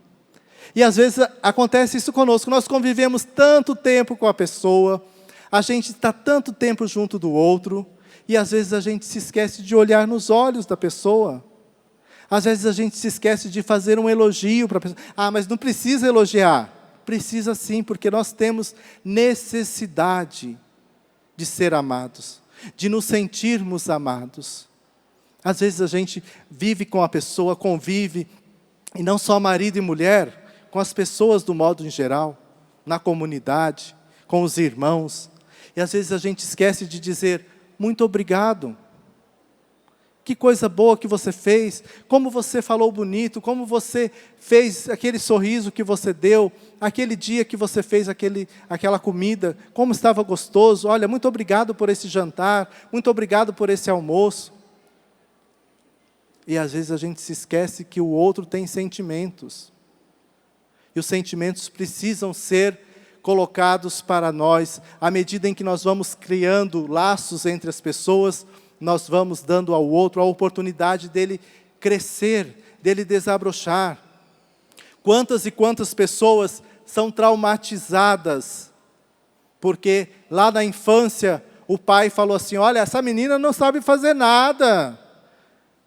E às vezes acontece isso conosco. Nós convivemos tanto tempo com a pessoa, a gente está tanto tempo junto do outro, e às vezes a gente se esquece de olhar nos olhos da pessoa. Às vezes a gente se esquece de fazer um elogio para a pessoa. Ah, mas não precisa elogiar. Precisa sim, porque nós temos necessidade de ser amados, de nos sentirmos amados. Às vezes a gente vive com a pessoa, convive, e não só marido e mulher, com as pessoas do modo em geral, na comunidade, com os irmãos. E às vezes a gente esquece de dizer, muito obrigado. Que coisa boa que você fez, como você falou bonito, como você fez aquele sorriso que você deu, aquele dia que você fez aquela comida, como estava gostoso. Olha, muito obrigado por esse jantar, muito obrigado por esse almoço. E às vezes a gente se esquece que o outro tem sentimentos. E os sentimentos precisam ser colocados para nós. À medida em que nós vamos criando laços entre as pessoas, nós vamos dando ao outro a oportunidade dele crescer, dele desabrochar. Quantas e quantas pessoas são traumatizadas, porque lá na infância o pai falou assim, olha, essa menina não sabe fazer nada.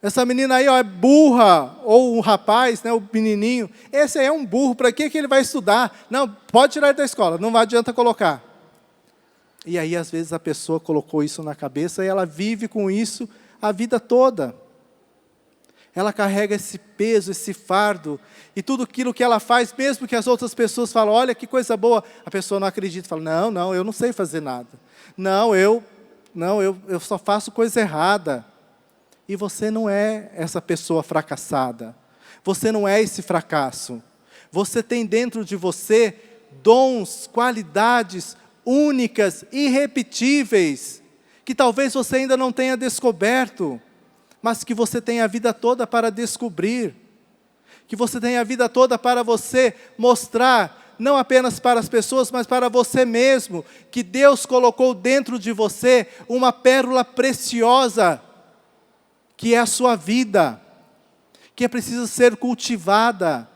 Essa menina aí ó, é burra, ou um rapaz, né, o menininho, esse aí é um burro, para que ele vai estudar? Não, pode tirar ele da escola, não adianta colocar. E aí, às vezes, a pessoa colocou isso na cabeça e ela vive com isso a vida toda. Ela carrega esse peso, esse fardo, e tudo aquilo que ela faz, mesmo que as outras pessoas falam, olha que coisa boa, a pessoa não acredita, fala, não, eu não sei fazer nada. Não, eu só faço coisa errada. E você não é essa pessoa fracassada. Você não é esse fracasso. Você tem dentro de você dons, qualidades únicas, irrepetíveis, que talvez você ainda não tenha descoberto, mas que você tem a vida toda para descobrir. Que você tem a vida toda para você mostrar, não apenas para as pessoas, mas para você mesmo, que Deus colocou dentro de você uma pérola preciosa, que é a sua vida, que é preciso ser cultivada.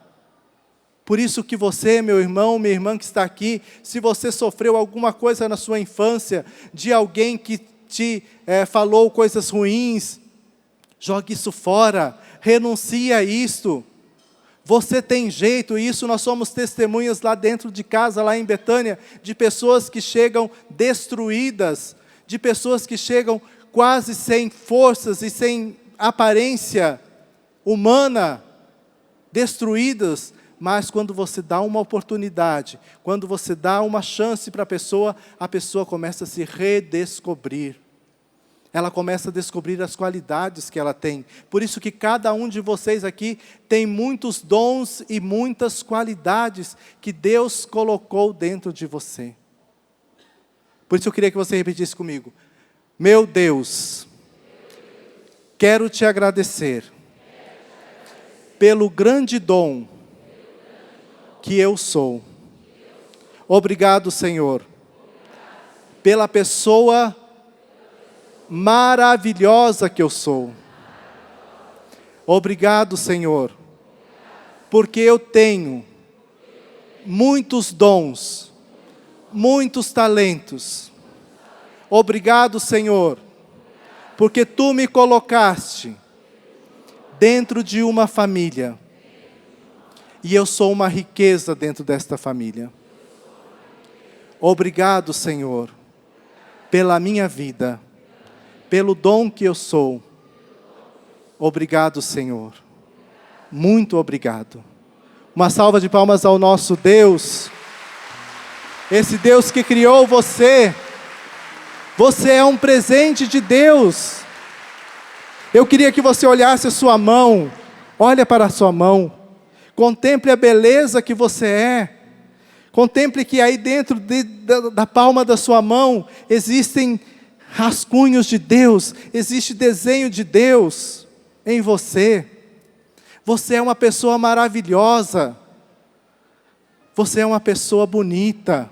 Por isso que você, meu irmão, minha irmã que está aqui, se você sofreu alguma coisa na sua infância, de alguém que te falou coisas ruins, jogue isso fora, renuncie a isto. Você tem jeito, e isso nós somos testemunhas lá dentro de casa, lá em Betânia, de pessoas que chegam destruídas, de pessoas que chegam quase sem forças e sem aparência humana, destruídas, mas quando você dá uma oportunidade, quando você dá uma chance para a pessoa começa a se redescobrir. Ela começa a descobrir as qualidades que ela tem. Por isso que cada um de vocês aqui tem muitos dons e muitas qualidades que Deus colocou dentro de você. Por isso eu queria que você repetisse comigo. Meu Deus, quero te agradecer pelo grande dom que eu sou. Obrigado, Senhor, pela pessoa maravilhosa que eu sou. Obrigado, Senhor, porque eu tenho muitos dons, muitos talentos. Obrigado, Senhor, porque Tu me colocaste dentro de uma família, e eu sou uma riqueza dentro desta família. Obrigado, Senhor, pela minha vida, pelo dom que eu sou. Obrigado, Senhor. Muito obrigado. Uma salva de palmas ao nosso Deus. Esse Deus que criou você. Você é um presente de Deus. Eu queria que você olhasse a sua mão. Olha para a sua mão. Contemple a beleza que você é. Contemple que aí dentro da palma da sua mão existem rascunhos de Deus, existe desenho de Deus em você. Você é uma pessoa maravilhosa. Você é uma pessoa bonita.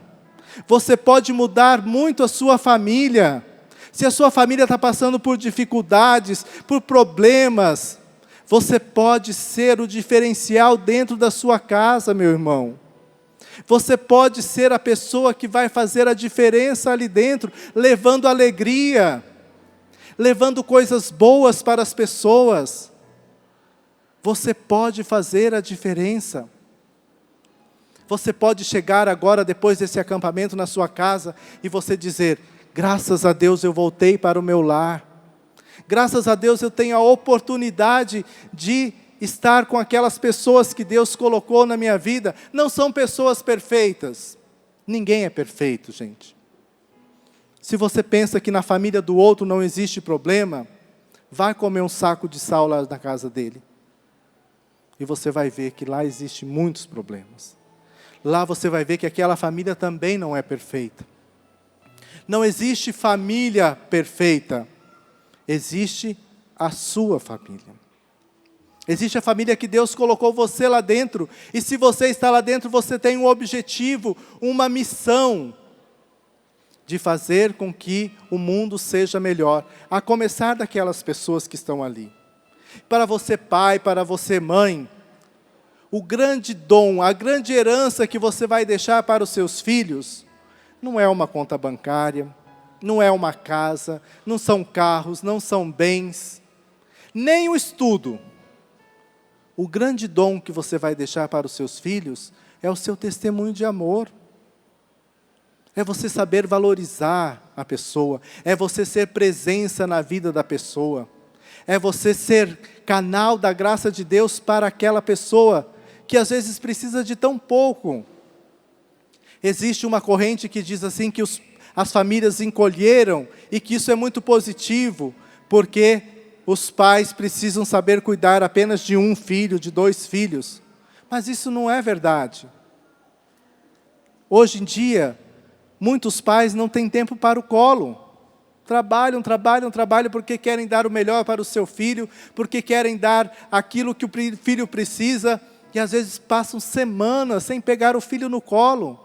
Você pode mudar muito a sua família. Se a sua família está passando por dificuldades, por problemas, você pode ser o diferencial dentro da sua casa, meu irmão. Você pode ser a pessoa que vai fazer a diferença ali dentro, levando alegria, levando coisas boas para as pessoas. Você pode fazer a diferença. Você pode chegar agora, depois desse acampamento na sua casa, e você dizer, graças a Deus eu voltei para o meu lar. Graças a Deus eu tenho a oportunidade de estar com aquelas pessoas que Deus colocou na minha vida. Não são pessoas perfeitas. Ninguém é perfeito, gente. Se você pensa que na família do outro não existe problema, vai comer um saco de sal lá na casa dele. E você vai ver que lá existem muitos problemas. Lá você vai ver que aquela família também não é perfeita. Não existe família perfeita. Existe a sua família. Existe a família que Deus colocou você lá dentro. E se você está lá dentro, você tem um objetivo, uma missão de fazer com que o mundo seja melhor. A começar daquelas pessoas que estão ali. Para você pai, para você mãe, o grande dom, a grande herança que você vai deixar para os seus filhos, não é uma conta bancária, não é uma casa, não são carros, não são bens, nem o estudo. O grande dom que você vai deixar para os seus filhos é o seu testemunho de amor. É você saber valorizar a pessoa. É você ser presença na vida da pessoa. É você ser canal da graça de Deus para aquela pessoa que às vezes precisa de tão pouco. Existe uma corrente que diz assim que as famílias encolheram e que isso é muito positivo, porque os pais precisam saber cuidar apenas de um filho, de 2 filhos. Mas isso não é verdade. Hoje em dia, muitos pais não têm tempo para o colo. Trabalham porque querem dar o melhor para o seu filho, porque querem dar aquilo que o filho precisa, e às vezes passam semanas sem pegar o filho no colo.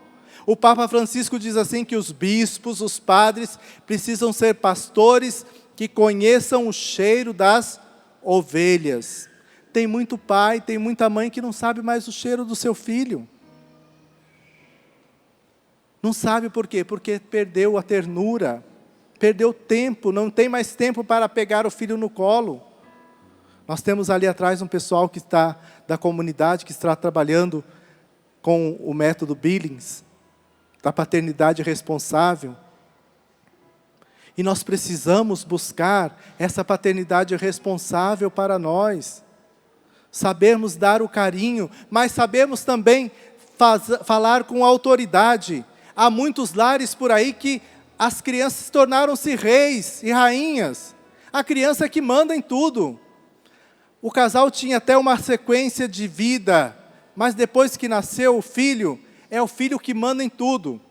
O Papa Francisco diz assim que os bispos, os padres, precisam ser pastores que conheçam o cheiro das ovelhas. Tem muito pai, tem muita mãe que não sabe mais o cheiro do seu filho. Não sabe por quê? Porque perdeu a ternura, perdeu tempo, não tem mais tempo para pegar o filho no colo. Nós temos ali atrás um pessoal que está da comunidade, que está trabalhando com o método Billings, da paternidade responsável. E nós precisamos buscar essa paternidade responsável para nós. Sabermos dar o carinho, mas sabemos também falar com autoridade. Há muitos lares por aí que as crianças tornaram-se reis e rainhas. A criança que manda em tudo. O casal tinha até uma sequência de vida, mas depois que nasceu o filho, é o filho que manda em tudo.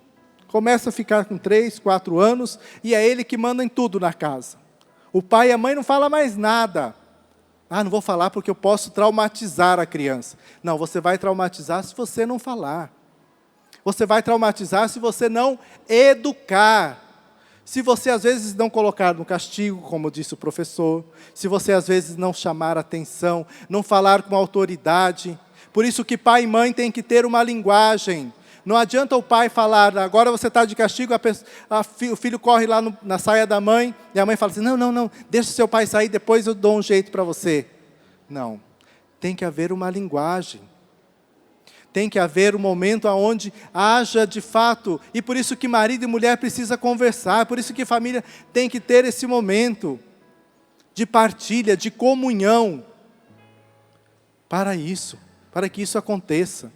Começa a ficar com 3, 4 anos, e é ele que manda em tudo na casa. O pai e a mãe não falam mais nada. Não vou falar porque eu posso traumatizar a criança. Não, você vai traumatizar se você não falar. Você vai traumatizar se você não educar. Se você às vezes não colocar no castigo, como disse o professor. Se você às vezes não chamar atenção, não falar com autoridade. Por isso que pai e mãe têm que ter uma linguagem. Não adianta o pai falar, agora você está de castigo, o filho corre lá na saia da mãe, e a mãe fala assim, não, deixa o seu pai sair, depois eu dou um jeito para você. Não, tem que haver uma linguagem. Tem que haver um momento onde haja de fato, e por isso que marido e mulher precisam conversar, por isso que família tem que ter esse momento de partilha, de comunhão, para que isso aconteça.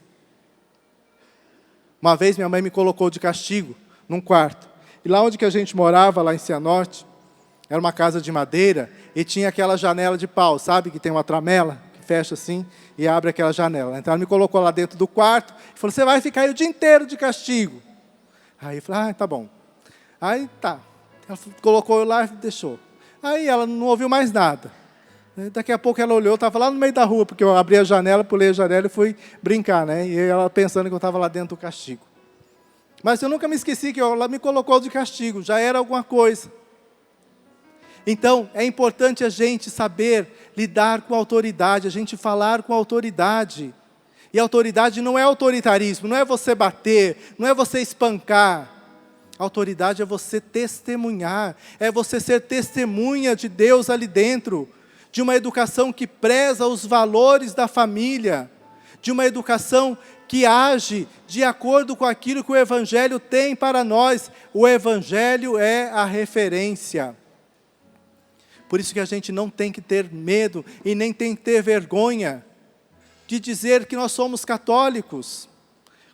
Uma vez minha mãe me colocou de castigo num quarto. E lá onde que a gente morava, lá em Cianorte, era uma casa de madeira e tinha aquela janela de pau, sabe? Que tem uma tramela, que fecha assim e abre aquela janela. Então ela me colocou lá dentro do quarto e falou, você vai ficar aí o dia inteiro de castigo. Aí eu falei, tá bom. Aí tá. Ela colocou eu lá e deixou. Aí ela não ouviu mais nada. Daqui a pouco ela olhou, estava lá no meio da rua, porque eu abri a janela, pulei a janela e fui brincar, né? E ela pensando que eu estava lá dentro do castigo. Mas eu nunca me esqueci que ela me colocou de castigo, já era alguma coisa. Então, é importante a gente saber lidar com a autoridade, a gente falar com a autoridade. E a autoridade não é autoritarismo, não é você bater, não é você espancar. A autoridade é você testemunhar, é você ser testemunha de Deus ali dentro, de uma educação que preza os valores da família, de uma educação que age de acordo com aquilo que o Evangelho tem para nós. O Evangelho é a referência. Por isso que a gente não tem que ter medo e nem tem que ter vergonha de dizer que nós somos católicos.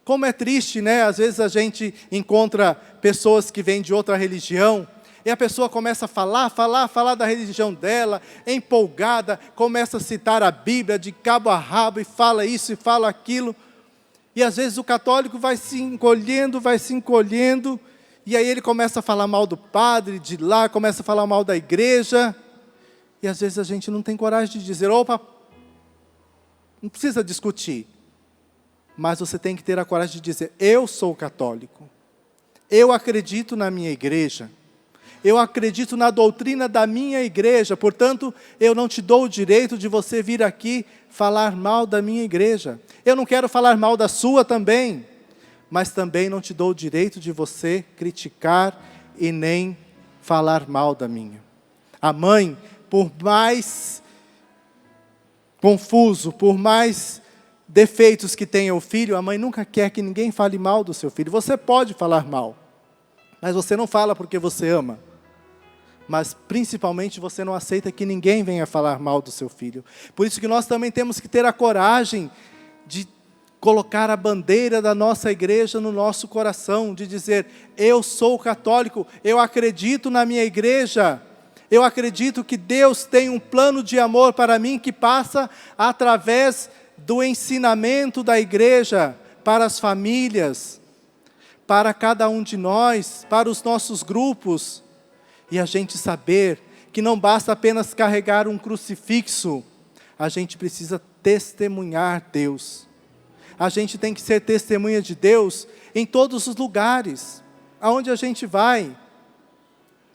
Como é triste, né? Às vezes a gente encontra pessoas que vêm de outra religião, e a pessoa começa a falar da religião dela, empolgada, começa a citar a Bíblia de cabo a rabo, e fala isso e fala aquilo. E às vezes o católico vai se encolhendo, e aí ele começa a falar mal do padre de lá, começa a falar mal da igreja, e às vezes a gente não tem coragem de dizer, opa, não precisa discutir. Mas você tem que ter a coragem de dizer, eu sou católico, eu acredito na minha igreja, eu acredito na doutrina da minha igreja, portanto, eu não te dou o direito de você vir aqui falar mal da minha igreja. Eu não quero falar mal da sua também, mas também não te dou o direito de você criticar e nem falar mal da minha. A mãe, por mais confuso, por mais defeitos que tenha o filho, a mãe nunca quer que ninguém fale mal do seu filho. Você pode falar mal, mas você não fala porque você ama. Mas principalmente você não aceita que ninguém venha falar mal do seu filho. Por isso que nós também temos que ter a coragem de colocar a bandeira da nossa igreja no nosso coração, de dizer, eu sou católico, eu acredito na minha igreja, eu acredito que Deus tem um plano de amor para mim que passa através do ensinamento da igreja para as famílias, para cada um de nós, para os nossos grupos, e a gente saber que não basta apenas carregar um crucifixo, a gente precisa testemunhar Deus. A gente tem que ser testemunha de Deus em todos os lugares, aonde a gente vai.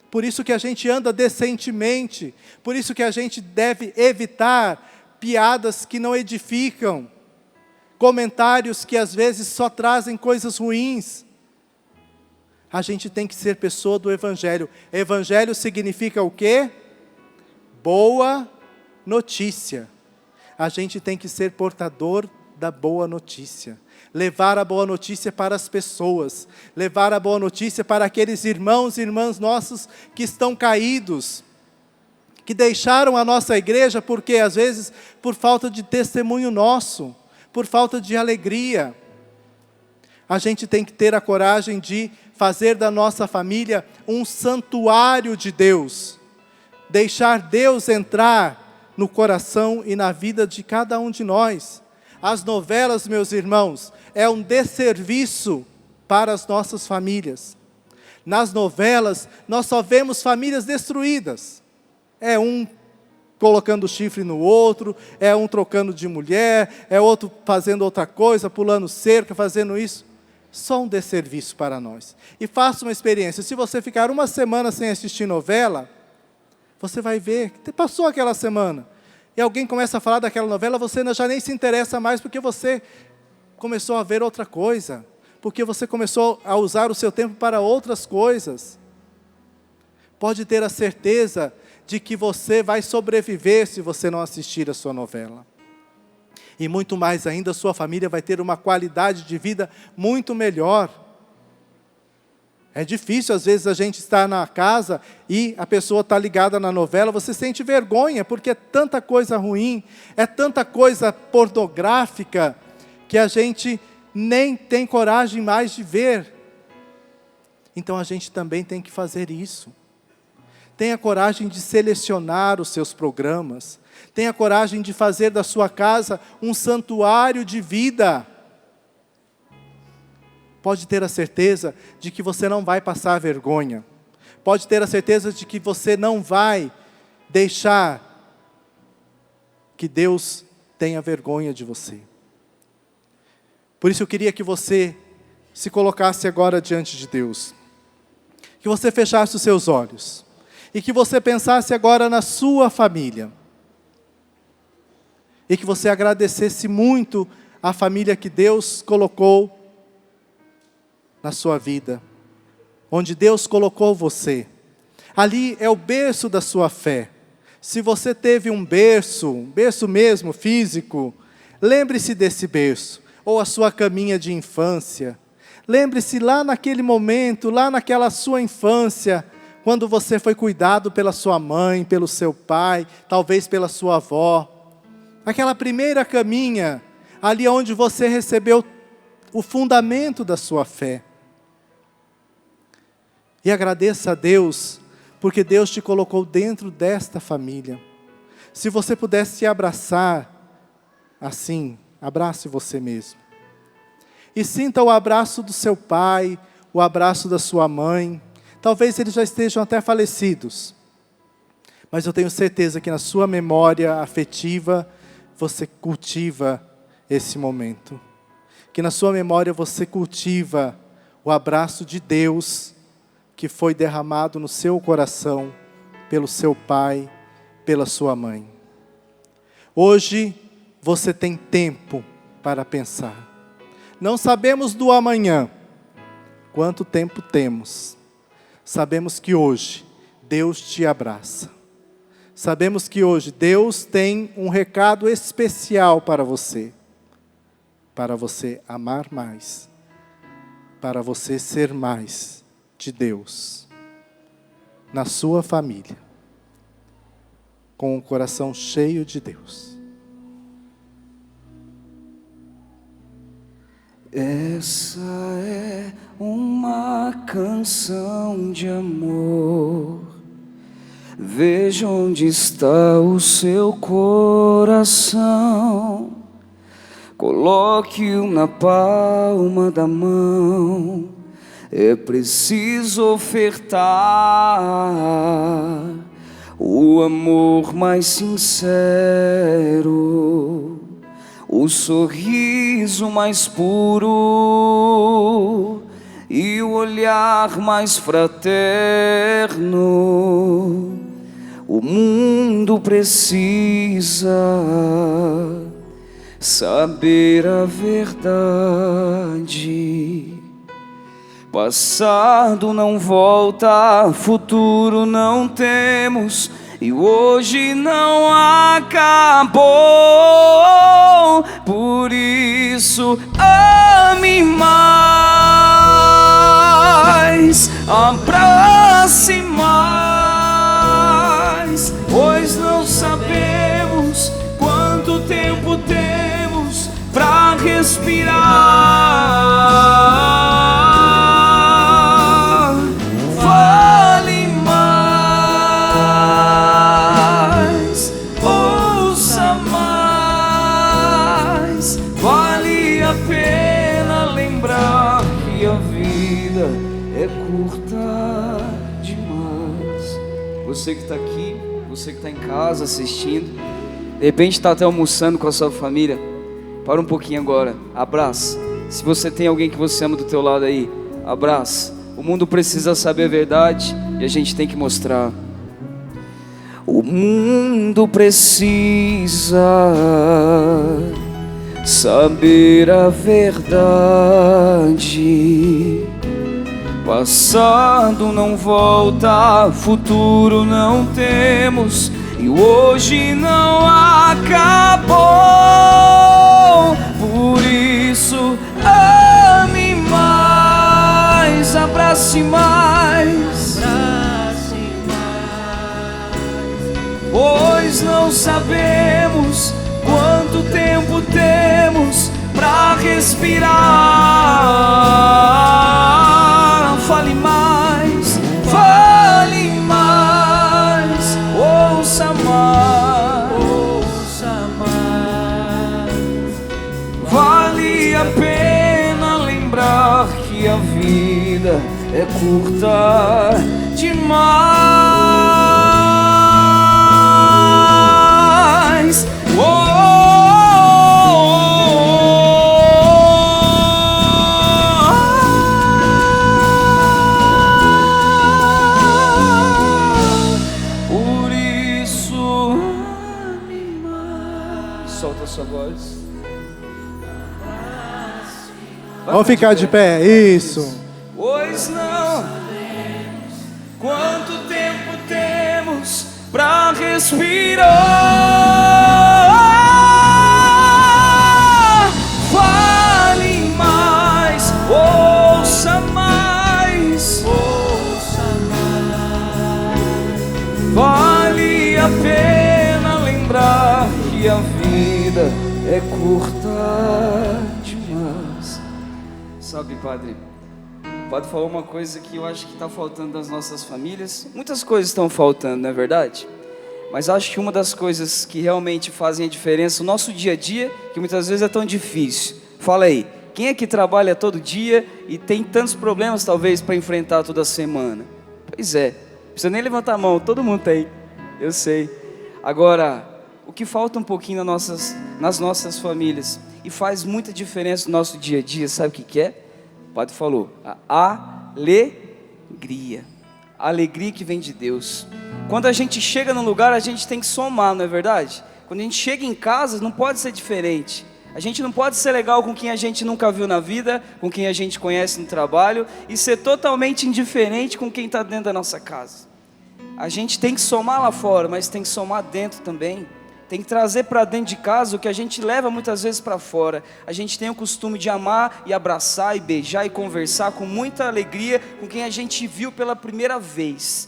Por isso que a gente anda decentemente, por isso que a gente deve evitar piadas que não edificam, comentários que às vezes só trazem coisas ruins. A gente tem que ser pessoa do Evangelho. Evangelho significa o quê? Boa notícia. A gente tem que ser portador da boa notícia. Levar a boa notícia para as pessoas. Levar a boa notícia para aqueles irmãos e irmãs nossos que estão caídos. Que deixaram a nossa igreja porque às vezes por falta de testemunho nosso. Por falta de alegria. A gente tem que ter a coragem de fazer da nossa família um santuário de Deus. Deixar Deus entrar no coração e na vida de cada um de nós. As novelas, meus irmãos, é um desserviço para as nossas famílias. Nas novelas, nós só vemos famílias destruídas. É um colocando chifre no outro, é um trocando de mulher, é outro fazendo outra coisa, pulando cerca, fazendo isso. Só um desserviço para nós. E faça uma experiência. Se você ficar uma semana sem assistir novela, você vai ver que passou aquela semana. E alguém começa a falar daquela novela, você já nem se interessa mais, porque você começou a ver outra coisa. Porque você começou a usar o seu tempo para outras coisas. Pode ter a certeza de que você vai sobreviver se você não assistir a sua novela. E muito mais ainda, a sua família vai ter uma qualidade de vida muito melhor. É difícil, às vezes, a gente estar na casa e a pessoa está ligada na novela, você sente vergonha, porque é tanta coisa ruim, é tanta coisa pornográfica, que a gente nem tem coragem mais de ver. Então a gente também tem que fazer isso. Tenha coragem de selecionar os seus programas. Tenha coragem de fazer da sua casa um santuário de vida. Pode ter a certeza de que você não vai passar vergonha. Pode ter a certeza de que você não vai deixar que Deus tenha vergonha de você. Por isso eu queria que você se colocasse agora diante de Deus. Que você fechasse os seus olhos. E que você pensasse agora na sua família. E que você agradecesse muito a família que Deus colocou na sua vida. Onde Deus colocou você. Ali é o berço da sua fé. Se você teve um berço mesmo, físico, lembre-se desse berço. Ou a sua caminha de infância. Lembre-se lá naquele momento, lá naquela sua infância, quando você foi cuidado pela sua mãe, pelo seu pai, talvez pela sua avó. Aquela primeira caminha, ali onde você recebeu o fundamento da sua fé. E agradeça a Deus, porque Deus te colocou dentro desta família. Se você pudesse se abraçar, assim, abrace você mesmo. E sinta o abraço do seu pai, o abraço da sua mãe. Talvez eles já estejam até falecidos. Mas eu tenho certeza que na sua memória afetiva, você cultiva esse momento. Que na sua memória você cultiva o abraço de Deus, que foi derramado no seu coração, pelo seu pai, pela sua mãe. Hoje, você tem tempo para pensar. Não sabemos do amanhã, quanto tempo temos. Sabemos que hoje Deus te abraça. Sabemos que hoje Deus tem um recado especial para você amar mais, para você ser mais de Deus, na sua família, com o coração cheio de Deus. Essa é uma canção de amor. Veja onde está o seu coração. coloque-o na palma da mão. É preciso ofertar o amor mais sincero, o sorriso mais puro e o olhar mais fraterno. O mundo precisa saber a verdade. Passado não volta, futuro não temos, e hoje não acabou. Por isso ame mais, abrace mais, pois não sabemos quanto tempo temos pra respirar. Fale mais, ouça mais, vale a pena lembrar que a vida é curta demais. Você que está aqui, você que está em casa assistindo, de repente está até almoçando com a sua família, para um pouquinho agora, abraça. Se você tem alguém que você ama do teu lado aí, abraça. O mundo precisa saber a verdade e a gente tem que mostrar. O mundo precisa saber a verdade. Passado não volta, futuro não temos, e hoje não acabou. Por isso ame mais, abrace mais, pois não sabemos quanto tempo temos pra respirar. Fale mais, ouça mais, vale a pena lembrar que a vida é curta demais. Por isso, solta a sua voz. Vamos ficar de pé, isso. Pois não sabemos quanto tempo temos pra respirar. Fale mais, ouça mais, vale a pena lembrar que a vida é curta demais. Sabe, Padre, o Padre falou uma coisa que eu acho que está faltando nas nossas famílias. Muitas coisas estão faltando, não é verdade? Mas acho que uma das coisas que realmente fazem a diferença no nosso dia a dia, que muitas vezes é tão difícil. Fala aí, quem é que trabalha todo dia e tem tantos problemas talvez para enfrentar toda semana? Pois é, não precisa nem levantar a mão, todo mundo tem, eu sei. Agora, o que falta um pouquinho nas nossas famílias e faz muita diferença no nosso dia a dia, sabe o que é? O Padre falou, a alegria. A alegria que vem de Deus. Quando a gente chega num lugar, a gente tem que somar, não é verdade? Quando a gente chega em casa, não pode ser diferente. A gente não pode ser legal com quem a gente nunca viu na vida, com quem a gente conhece no trabalho, e ser totalmente indiferente com quem está dentro da nossa casa. A gente tem que somar lá fora, mas tem que somar dentro também. Tem que trazer para dentro de casa o que a gente leva muitas vezes para fora. A gente tem o costume de amar e abraçar e beijar e conversar com muita alegria com quem a gente viu pela primeira vez.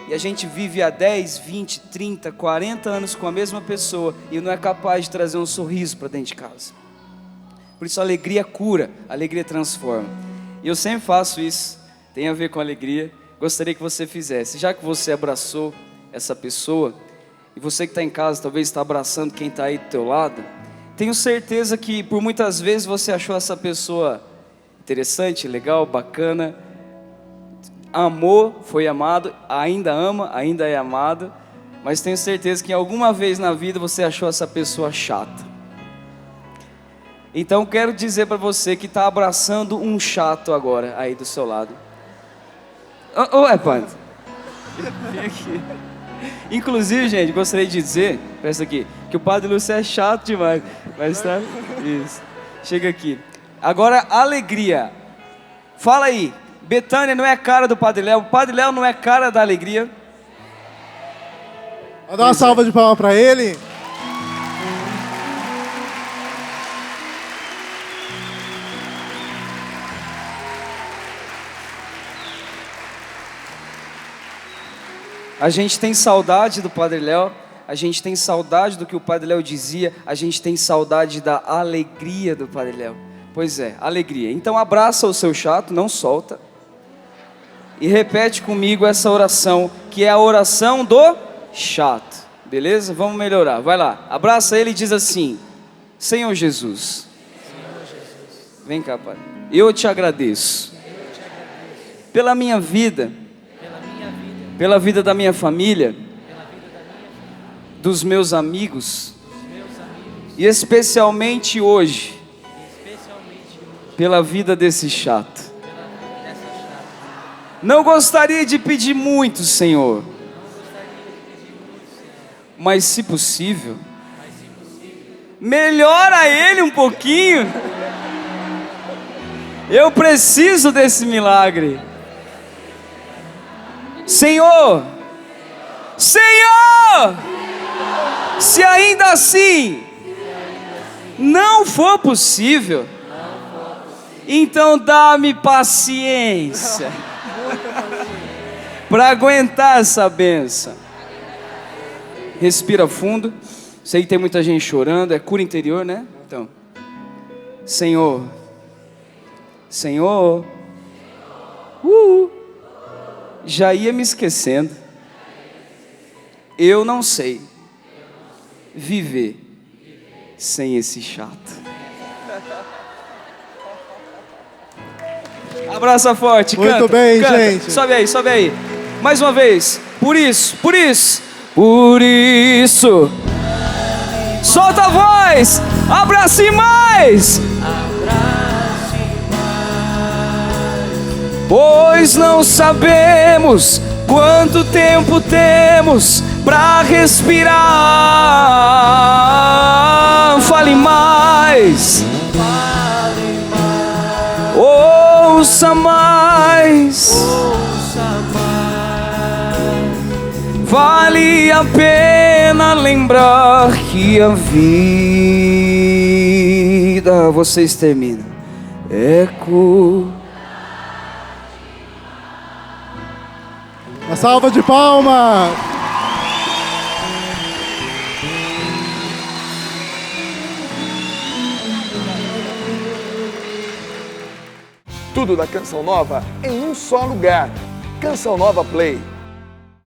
E a gente vive há 10, 20, 30, 40 anos com a mesma pessoa e não é capaz de trazer um sorriso para dentro de casa. Por isso a alegria cura, a alegria transforma. E eu sempre faço isso, tem a ver com alegria. Gostaria que você fizesse, já que você abraçou essa pessoa, e você que está em casa talvez está abraçando quem está aí do teu lado, tenho certeza que por muitas vezes você achou essa pessoa interessante, legal, bacana, amou, foi amado, ainda ama, ainda é amado, mas tenho certeza que alguma vez na vida você achou essa pessoa chata. Então quero dizer para você que está abraçando um chato agora aí do seu lado. Ué, Padre, vem aqui. Inclusive, gente, gostaria de dizer, presta aqui, que o Padre Lúcio é chato demais, mas tá, isso, chega aqui. Agora, alegria, fala aí, Betânia não é cara do Padre Léo, o Padre Léo não é cara da alegria? Vou dar uma salva de palmas para ele. A gente tem saudade do Padre Léo, a gente tem saudade do que o Padre Léo dizia, a gente tem saudade da alegria do Padre Léo. Pois é, alegria. Então abraça o seu chato, não solta. E repete comigo essa oração, que é a oração do chato. Beleza? Vamos melhorar. Vai lá. Abraça ele e diz assim: Senhor Jesus. Vem cá, Pai. Eu te agradeço pela minha vida, pela vida da minha família, dos meus amigos, e especialmente hoje, pela vida desse chato. Não gostaria de pedir muito, Senhor, mas se possível, melhora ele um pouquinho. Eu preciso desse milagre. Senhor, Senhor, se ainda assim não for possível, então dá-me paciência para aguentar essa bênção. Respira fundo. Sei que tem muita gente chorando, é cura interior, né? Então, Senhor, Senhor, já ia me esquecendo. Eu não sei viver sem esse chato. Abraça forte, canta. Muito bem, canta. gente. Sobe aí, sobe aí. Mais uma vez. Por isso, por isso, por isso. Solta a voz. Abrace mais. Pois não sabemos quanto tempo temos para respirar. Fale mais. Ouça mais. Vale a pena lembrar que a vida, vocês terminam, é curta. Uma salva de palmas. Tudo da Canção Nova em um só lugar. Canção Nova Play.